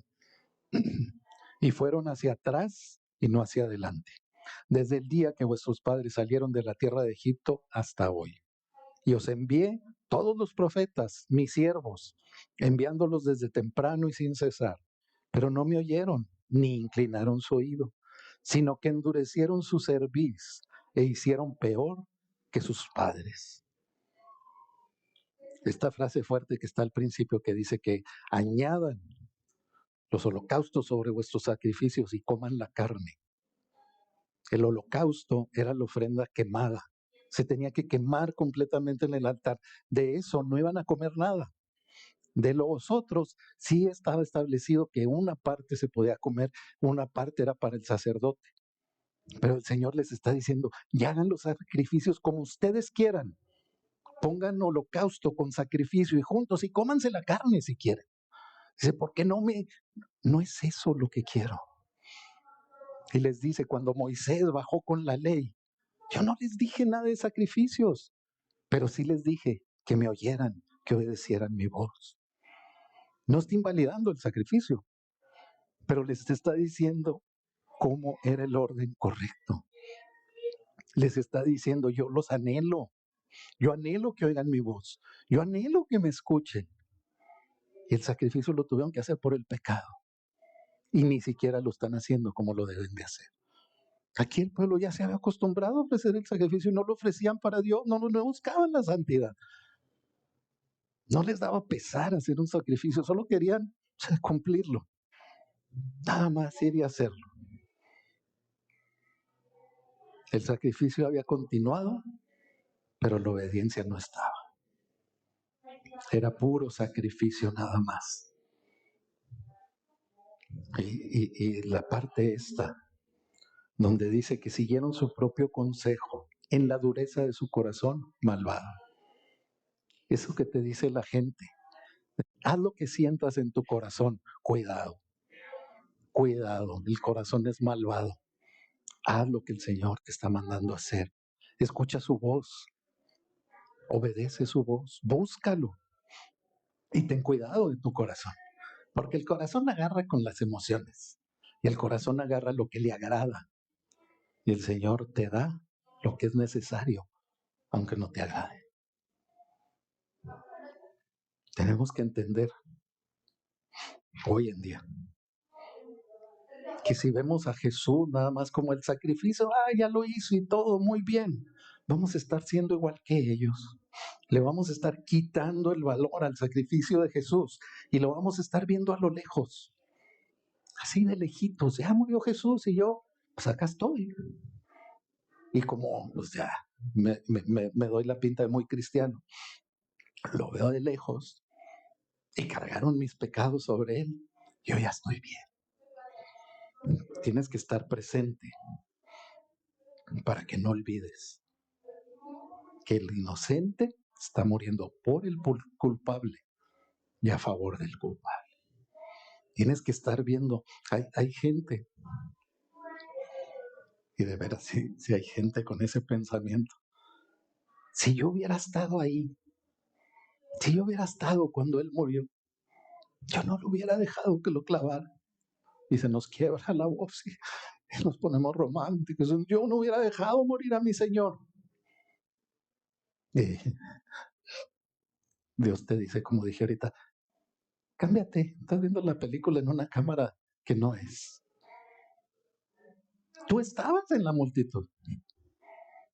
[SPEAKER 1] Y fueron hacia atrás y no hacia adelante, desde el día que vuestros padres salieron de la tierra de Egipto hasta hoy. Y os envié todos los profetas, mis siervos, enviándolos desde temprano y sin cesar. Pero no me oyeron, ni inclinaron su oído, sino que endurecieron su cerviz e hicieron peor que sus padres. Esta frase fuerte que está al principio, que dice que añadan los holocaustos sobre vuestros sacrificios y coman la carne. El holocausto era la ofrenda quemada. Se tenía que quemar completamente en el altar. De eso no iban a comer nada. De los otros sí estaba establecido que una parte se podía comer, una parte era para el sacerdote. Pero el Señor les está diciendo: y hagan los sacrificios como ustedes quieran. Pongan holocausto con sacrificio y juntos, y cómanse la carne si quieren. Dice: ¿por qué no es eso lo que quiero? Y les dice: cuando Moisés bajó con la ley, yo no les dije nada de sacrificios, pero sí les dije que me oyeran, que obedecieran mi voz. No está invalidando el sacrificio, pero les está diciendo cómo era el orden correcto. Les está diciendo: yo los anhelo, yo anhelo que oigan mi voz, yo anhelo que me escuchen. Y el sacrificio lo tuvieron que hacer por el pecado. Y ni siquiera lo están haciendo como lo deben de hacer. Aquí el pueblo ya se había acostumbrado a ofrecer el sacrificio y no lo ofrecían para Dios, no buscaban la santidad. No les daba pesar hacer un sacrificio, solo querían cumplirlo. Nada más ir y hacerlo. El sacrificio había continuado, pero la obediencia no estaba. Era puro sacrificio nada más. Y la parte esta, donde dice que siguieron su propio consejo en la dureza de su corazón malvado. Eso que te dice la gente: haz lo que sientas en tu corazón. Cuidado, cuidado, el corazón es malvado. Haz lo que el Señor te está mandando a hacer. Escucha su voz, obedece su voz, búscalo y ten cuidado de tu corazón, porque el corazón agarra con las emociones y el corazón agarra lo que le agrada y el Señor te da lo que es necesario, aunque no te agrade. Tenemos que entender hoy en día que si vemos a Jesús nada más como el sacrificio, ya lo hizo y todo muy bien, vamos a estar siendo igual que ellos. Le vamos a estar quitando el valor al sacrificio de Jesús y lo vamos a estar viendo a lo lejos, así de lejitos. Ya murió Jesús y yo, pues acá estoy. Y como, pues ya, me doy la pinta de muy cristiano, lo veo de lejos y cargaron mis pecados sobre él. Yo ya estoy bien. Tienes que estar presente para que no olvides que el inocente está muriendo por el culpable y a favor del culpable. Tienes que estar viendo, hay gente, y de veras si hay gente con ese pensamiento. Si yo hubiera estado ahí, si yo hubiera estado cuando él murió, yo no lo hubiera dejado que lo clavara. Y se nos quiebra la voz y nos ponemos románticos. Yo no hubiera dejado morir a mi Señor. Dios te dice, como dije ahorita, cámbiate, estás viendo la película en una cámara que no es. Tú estabas en la multitud,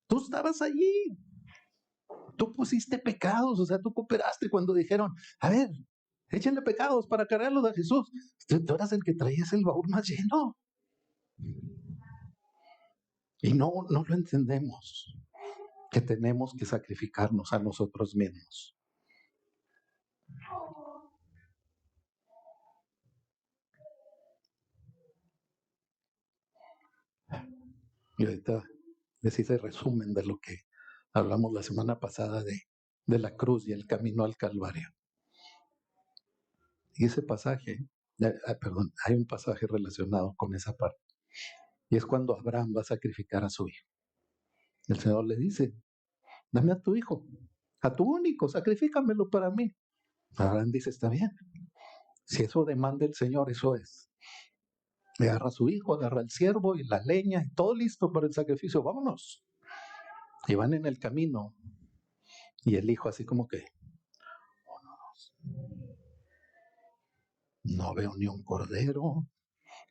[SPEAKER 1] tú estabas allí, tú pusiste pecados, o sea, tú cooperaste cuando dijeron, a ver, échenle pecados para cargarlos a Jesús. Tú eras el que traías el baúl más lleno. Y no lo entendemos, que tenemos que sacrificarnos a nosotros mismos. Y ahorita les hice resumen de lo que hablamos la semana pasada de la cruz y el camino al Calvario. Y ese pasaje, perdón, hay un pasaje relacionado con esa parte. Y es cuando Abraham va a sacrificar a su hijo. El Señor le dice, dame a tu hijo, a tu único, sacrifícamelo para mí. Abraham dice, está bien. Si eso demanda el Señor, eso es. Agarra a su hijo, agarra al siervo y la leña y todo listo para el sacrificio. Vámonos. Y van en el camino. Y el hijo así como que, no veo ni un cordero,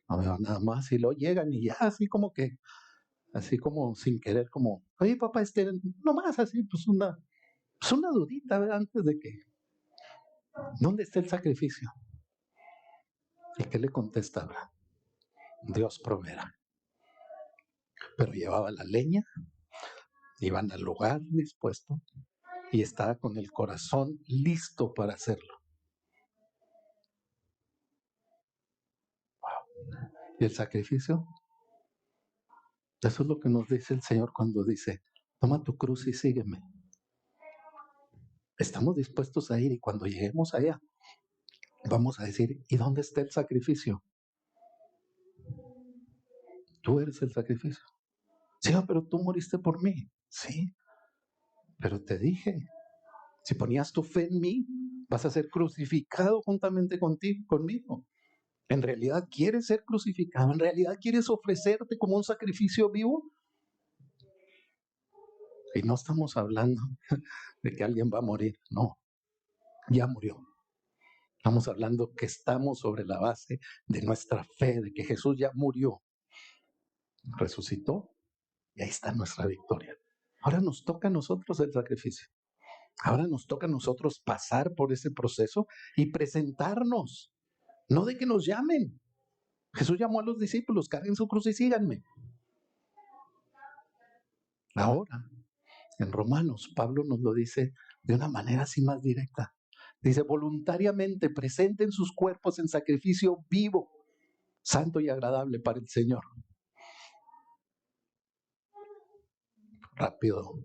[SPEAKER 1] no veo nada más. Y luego llegan y ya así como que, así como sin querer, como, oye papá, nomás así, pues una dudita, ¿verdad? Antes de que, ¿dónde está el sacrificio? ¿Y qué le contesta Abraham? Dios proveerá. Pero llevaba la leña, iban al lugar dispuesto y estaba con el corazón listo para hacerlo. ¿Y el sacrificio? Eso es lo que nos dice el Señor cuando dice, toma tu cruz y sígueme. Estamos dispuestos a ir y cuando lleguemos allá, vamos a decir, ¿y dónde está el sacrificio? Tú eres el sacrificio. Sí, pero tú moriste por mí. Sí, pero te dije, si ponías tu fe en mí, vas a ser crucificado juntamente conmigo. ¿En realidad quieres ser crucificado? ¿En realidad quieres ofrecerte como un sacrificio vivo? Y no estamos hablando de que alguien va a morir, no, ya murió. Estamos hablando que estamos sobre la base de nuestra fe, de que Jesús ya murió, resucitó y ahí está nuestra victoria. Ahora nos toca a nosotros el sacrificio. Ahora nos toca a nosotros pasar por ese proceso y presentarnos, no de que nos llamen. Jesús llamó a los discípulos, carguen su cruz y síganme. Ahora, en Romanos, Pablo nos lo dice de una manera así más directa. Dice, voluntariamente presenten sus cuerpos en sacrificio vivo, santo y agradable para el Señor. Rápido,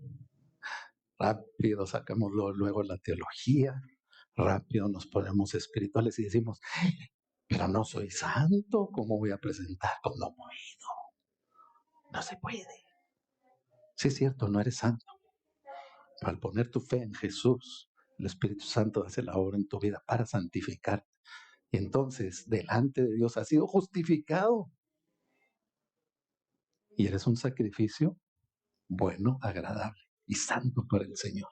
[SPEAKER 1] rápido sacamos luego la teología, rápido nos ponemos espirituales y decimos, pero no soy santo, ¿cómo voy a presentar? Pues no puedo, no se puede. Sí es cierto, no eres santo. Pero al poner tu fe en Jesús, el Espíritu Santo hace la obra en tu vida para santificarte. Y entonces, delante de Dios has sido justificado. Y eres un sacrificio bueno, agradable y santo para el Señor.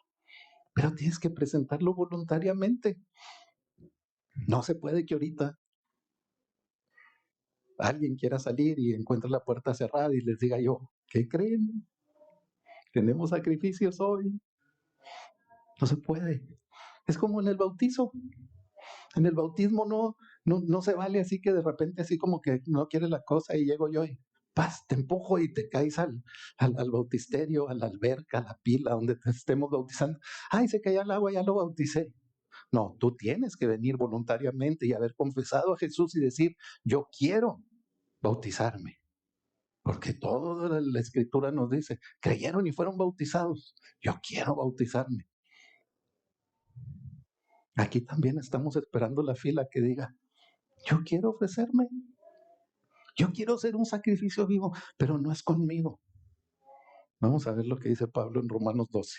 [SPEAKER 1] Pero tienes que presentarlo voluntariamente. No se puede que ahorita alguien quiera salir y encuentre la puerta cerrada y les diga yo, ¿qué creen? Tenemos sacrificios hoy. No se puede. Es como en el bautizo. En el bautismo no se vale así que de repente así como que no quiere la cosa y llego yo y paz, te empujo y te caes al bautisterio, a la alberca, a la pila, donde te estemos bautizando. Ay, se cayó el agua, ya lo bauticé. No, tú tienes que venir voluntariamente y haber confesado a Jesús y decir, yo quiero bautizarme. Porque toda la escritura nos dice, creyeron y fueron bautizados. Yo quiero bautizarme. Aquí también estamos esperando la fila que diga, yo quiero ofrecerme. Yo quiero ser un sacrificio vivo, pero no es conmigo. Vamos a ver lo que dice Pablo en Romanos 12.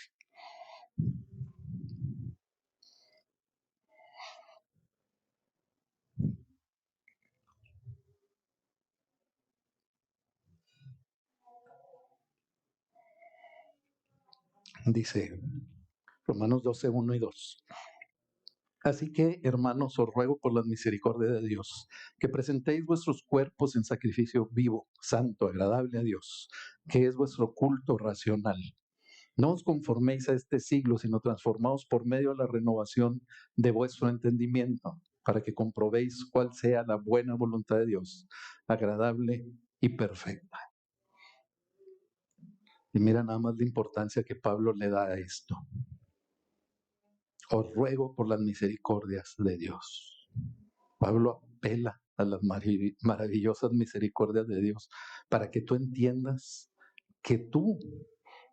[SPEAKER 1] Dice Romanos 12, 1 y 2. Así que, hermanos, os ruego por la misericordia de Dios, que presentéis vuestros cuerpos en sacrificio vivo, santo, agradable a Dios, que es vuestro culto racional. No os conforméis a este siglo, sino transformaos por medio de la renovación de vuestro entendimiento, para que comprobéis cuál sea la buena voluntad de Dios, agradable y perfecta. Y mira nada más la importancia que Pablo le da a esto. Os ruego por las misericordias de Dios. Pablo apela a las maravillosas misericordias de Dios para que tú entiendas que tú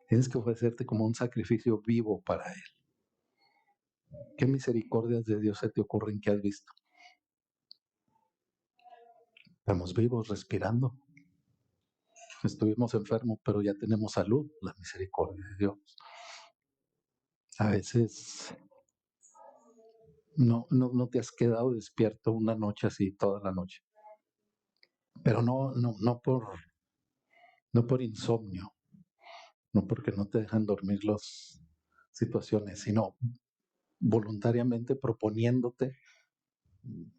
[SPEAKER 1] tienes que ofrecerte como un sacrificio vivo para Él. ¿Qué misericordias de Dios se te ocurren que has visto? Estamos vivos, respirando. Estuvimos enfermos, pero ya tenemos salud, la misericordia de Dios. A veces no te has quedado despierto una noche así toda la noche, pero no por insomnio, no porque no te dejan dormir las situaciones, sino voluntariamente proponiéndote,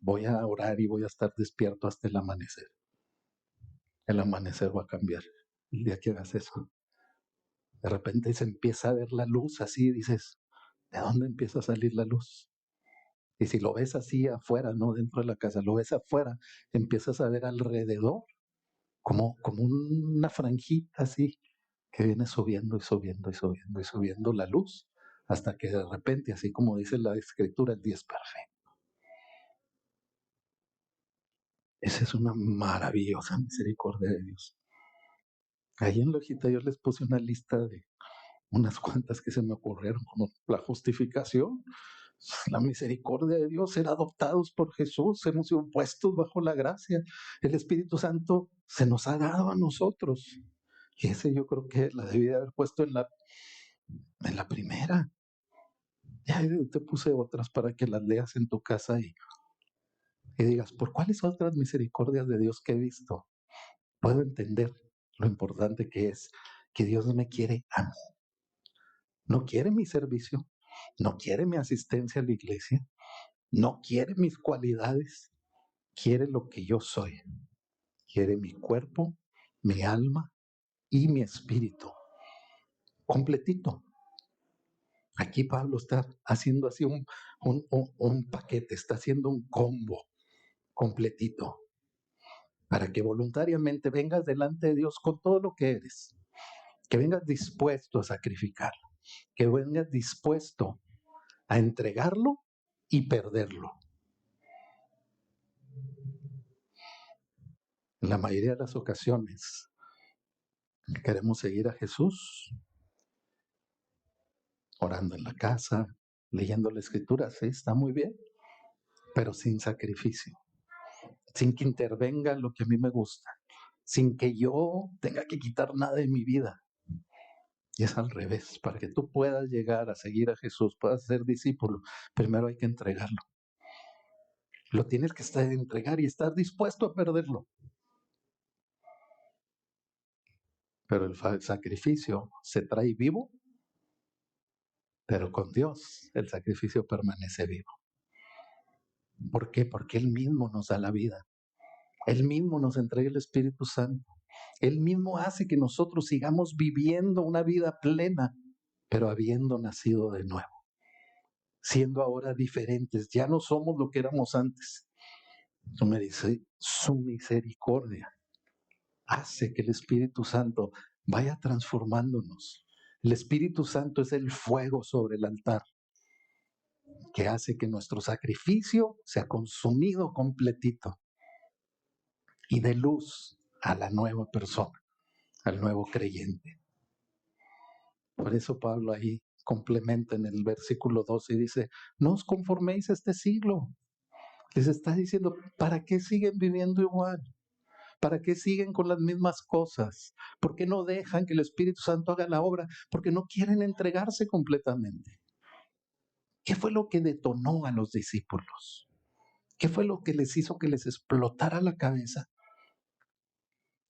[SPEAKER 1] voy a orar y voy a estar despierto hasta el amanecer. El amanecer va a cambiar el día que hagas eso. De repente se empieza a ver la luz así, dices, ¿de dónde empieza a salir la luz? Y si lo ves así afuera, no dentro de la casa, lo ves afuera, empiezas a ver alrededor como una franjita así que viene subiendo y subiendo y subiendo y subiendo la luz hasta que de repente, así como dice la escritura, el día es perfecto. Esa es una maravillosa misericordia de Dios. Ahí en Lojita yo les puse una lista de unas cuantas que se me ocurrieron, como la justificación, la misericordia de Dios, ser adoptados por Jesús, hemos sido puestos bajo la gracia, el Espíritu Santo se nos ha dado a nosotros. Y ese yo creo que la debí de haber puesto en la primera. Ya te puse otras para que las leas en tu casa y digas, ¿por cuáles otras misericordias de Dios que he visto? Puedo entender lo importante que es que Dios me quiere a mí. No quiere mi servicio, no quiere mi asistencia a la iglesia, no quiere mis cualidades, quiere lo que yo soy. Quiere mi cuerpo, mi alma y mi espíritu. Completito. Aquí Pablo está haciendo así un paquete, está haciendo un combo completito para que voluntariamente vengas delante de Dios con todo lo que eres, que vengas dispuesto a sacrificar, que vengas dispuesto a entregarlo y perderlo. En la mayoría de las ocasiones queremos seguir a Jesús orando en la casa, leyendo la escritura, sí, está muy bien, pero sin sacrificio, sin que intervenga lo que a mí me gusta, sin que yo tenga que quitar nada de mi vida. Y es al revés, para que tú puedas llegar a seguir a Jesús, puedas ser discípulo, primero hay que entregarlo. Lo tienes que entregar y estar dispuesto a perderlo. Pero el sacrificio se trae vivo, pero con Dios el sacrificio permanece vivo. ¿Por qué? Porque Él mismo nos da la vida. Él mismo nos entrega el Espíritu Santo. Él mismo hace que nosotros sigamos viviendo una vida plena, pero habiendo nacido de nuevo, siendo ahora diferentes. Ya no somos lo que éramos antes. Eso me dice, su misericordia hace que el Espíritu Santo vaya transformándonos. El Espíritu Santo es el fuego sobre el altar que hace que nuestro sacrificio sea consumido completito y dé luz a la nueva persona, al nuevo creyente. Por eso Pablo ahí complementa en el versículo 12 y dice, no os conforméis a este siglo. Les está diciendo, ¿para qué siguen viviendo igual? ¿Para qué siguen con las mismas cosas? ¿Por qué no dejan que el Espíritu Santo haga la obra? Porque no quieren entregarse completamente. ¿Qué fue lo que detonó a los discípulos? ¿Qué fue lo que les hizo que les explotara la cabeza?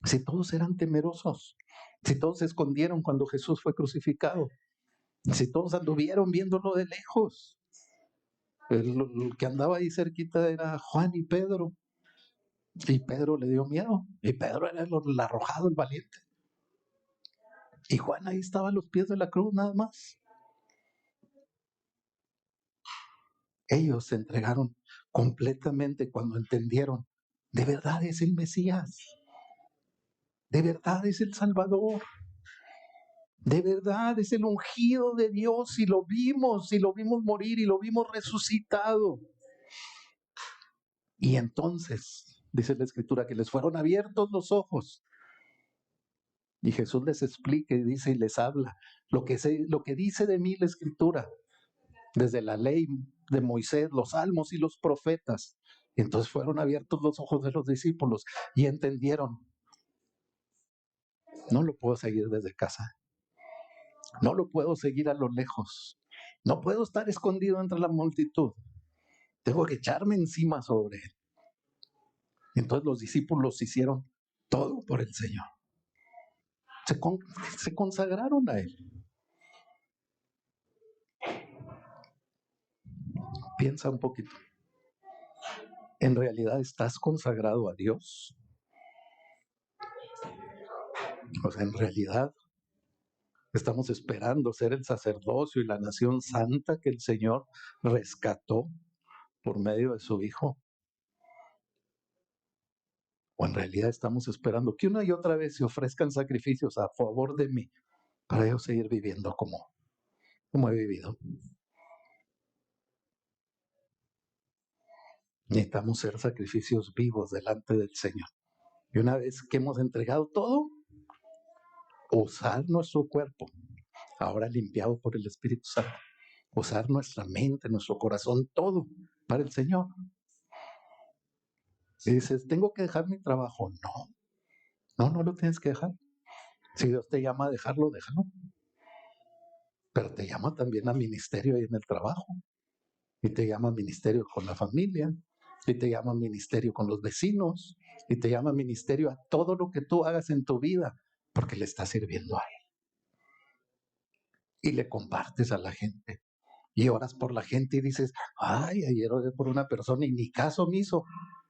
[SPEAKER 1] Si todos eran temerosos, si todos se escondieron cuando Jesús fue crucificado, si todos anduvieron viéndolo de lejos. El que andaba ahí cerquita era Juan y Pedro. Y Pedro le dio miedo. Y Pedro era el arrojado, el valiente. Y Juan ahí estaba a los pies de la cruz nada más. Ellos se entregaron completamente cuando entendieron, de verdad es el Mesías, de verdad es el Salvador, de verdad es el ungido de Dios, y lo vimos morir y lo vimos resucitado. Y entonces, dice la Escritura, que les fueron abiertos los ojos. Y Jesús les explica y dice y les habla lo que dice de mí la Escritura, desde la ley de Moisés, los salmos y los profetas. Y entonces fueron abiertos los ojos de los discípulos y entendieron, no lo puedo seguir desde casa, no lo puedo seguir a lo lejos, no puedo estar escondido entre la multitud, tengo que echarme encima sobre él. Entonces los discípulos hicieron todo por el Señor, se consagraron a él. Piensa un poquito, ¿en realidad estás consagrado a Dios? O sea, en realidad estamos esperando ser el sacerdocio y la nación santa que el Señor rescató por medio de su Hijo. O en realidad estamos esperando que una y otra vez se ofrezcan sacrificios a favor de mí para yo seguir viviendo como he vivido. Necesitamos ser sacrificios vivos delante del Señor. Y una vez que hemos entregado todo, usar nuestro cuerpo, ahora limpiado por el Espíritu Santo, usar nuestra mente, nuestro corazón, todo para el Señor. Y dices, ¿tengo que dejar mi trabajo? No lo tienes que dejar. Si Dios te llama a dejarlo, déjalo. Pero te llama también a ministerio ahí en el trabajo. Y te llama a ministerio con la familia. Y te llama a ministerio con los vecinos. Y te llama a ministerio a todo lo que tú hagas en tu vida. Porque le estás sirviendo a Él. Y le compartes a la gente. Y oras por la gente y dices, ay, ayer oré por una persona y ni caso me hizo.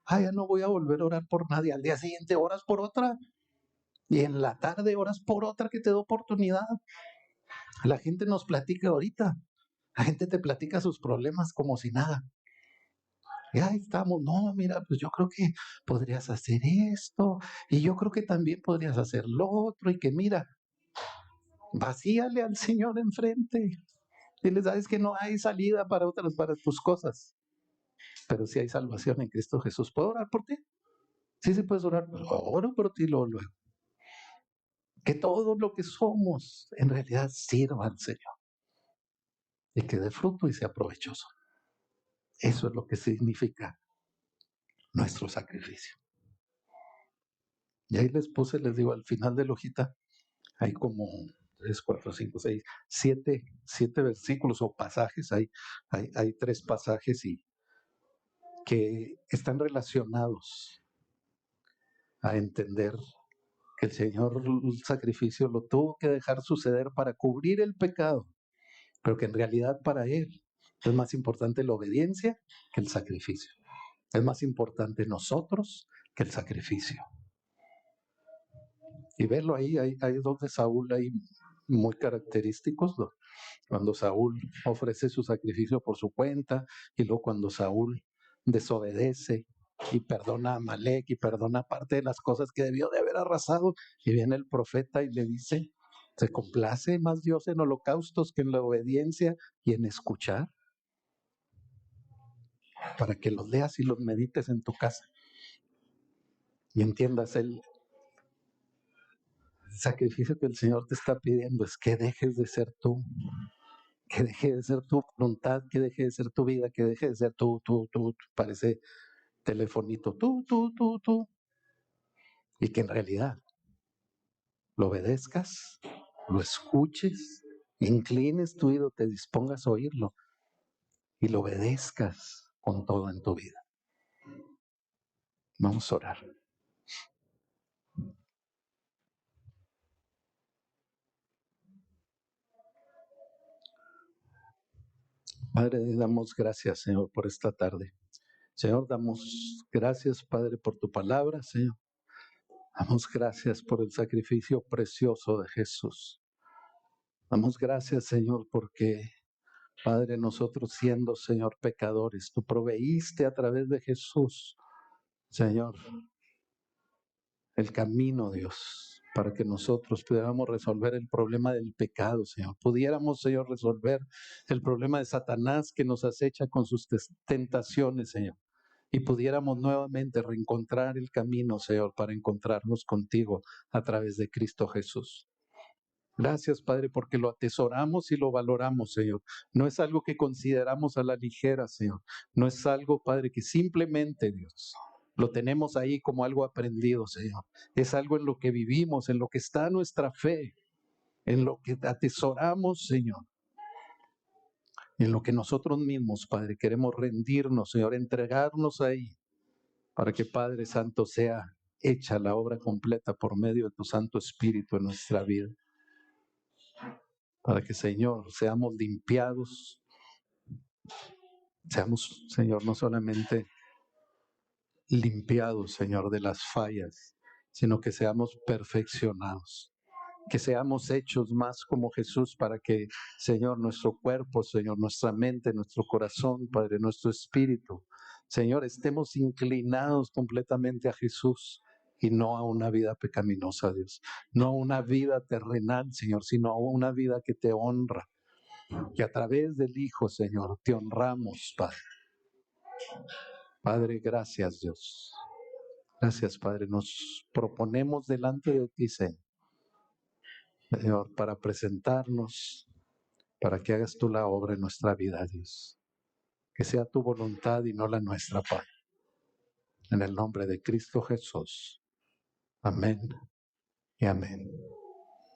[SPEAKER 1] Ay, ya no voy a volver a orar por nadie. Al día siguiente oras por otra. Y en la tarde oras por otra que te da oportunidad. La gente nos platica ahorita. La gente te platica sus problemas como si nada. Y ahí estamos, no, mira, pues yo creo que podrías hacer esto, y yo creo que también podrías hacer lo otro, y que mira, vacíale al Señor enfrente. Y les sabes que no hay salida para tus cosas, pero sí hay salvación en Cristo Jesús. ¿Puedo orar por ti? Sí puedes orar. Oro por ti luego. Que todo lo que somos en realidad sirva al Señor y que dé fruto y sea provechoso. Eso es lo que significa nuestro sacrificio. Y ahí les digo, al final de la hojita, hay como 3, 4, 5, 6, 7 versículos o pasajes. Hay 3 pasajes y que están relacionados a entender que el Señor el sacrificio lo tuvo que dejar suceder para cubrir el pecado, pero que en realidad para Él es más importante la obediencia que el sacrificio. Es más importante nosotros que el sacrificio. Y verlo ahí, hay 2 de Saúl ahí muy característicos, ¿no? Cuando Saúl ofrece su sacrificio por su cuenta, y luego cuando Saúl desobedece y perdona a Amalek y perdona parte de las cosas que debió de haber arrasado, y viene el profeta y le dice, ¿se complace más Dios en holocaustos que en la obediencia y en escuchar? Para que los leas y los medites en tu casa y entiendas el sacrificio que el Señor te está pidiendo es que dejes de ser tú, que deje de ser tu voluntad, que deje de ser tu vida, que deje de ser tú, parece telefonito, tú, y que en realidad lo obedezcas, lo escuches, inclines tu oído, te dispongas a oírlo y lo obedezcas con todo en tu vida. Vamos a orar. Padre, damos gracias, Señor, por esta tarde. Señor, damos gracias, Padre, por tu palabra, Señor. Damos gracias por el sacrificio precioso de Jesús. Damos gracias, Señor, porque, Padre, nosotros siendo, Señor, pecadores, tú proveíste a través de Jesús, Señor, el camino, Dios, para que nosotros pudiéramos resolver el problema del pecado, Señor. Pudiéramos, Señor, resolver el problema de Satanás que nos acecha con sus tentaciones, Señor. Y pudiéramos nuevamente reencontrar el camino, Señor, para encontrarnos contigo a través de Cristo Jesús. Gracias, Padre, porque lo atesoramos y lo valoramos, Señor. No es algo que consideramos a la ligera, Señor. No es algo, Padre, que simplemente, Dios, lo tenemos ahí como algo aprendido, Señor. Es algo en lo que vivimos, en lo que está nuestra fe, en lo que atesoramos, Señor. En lo que nosotros mismos, Padre, queremos rendirnos, Señor, entregarnos ahí, para que, Padre Santo, sea hecha la obra completa por medio de tu Santo Espíritu en nuestra vida. Para que, Señor, seamos limpiados, seamos, Señor, no solamente limpiados, Señor, de las fallas, sino que seamos perfeccionados, que seamos hechos más como Jesús para que, Señor, nuestro cuerpo, Señor, nuestra mente, nuestro corazón, Padre, nuestro espíritu, Señor, estemos inclinados completamente a Jesús y no a una vida pecaminosa, Dios, no a una vida terrenal, Señor, sino a una vida que te honra, que a través del Hijo, Señor, te honramos, Padre. Padre, gracias, Dios. Gracias, Padre. Nos proponemos delante de ti, Señor, para presentarnos, para que hagas tú la obra en nuestra vida, Dios. Que sea tu voluntad y no la nuestra, Padre. En el nombre de Cristo Jesús. Amén y amén.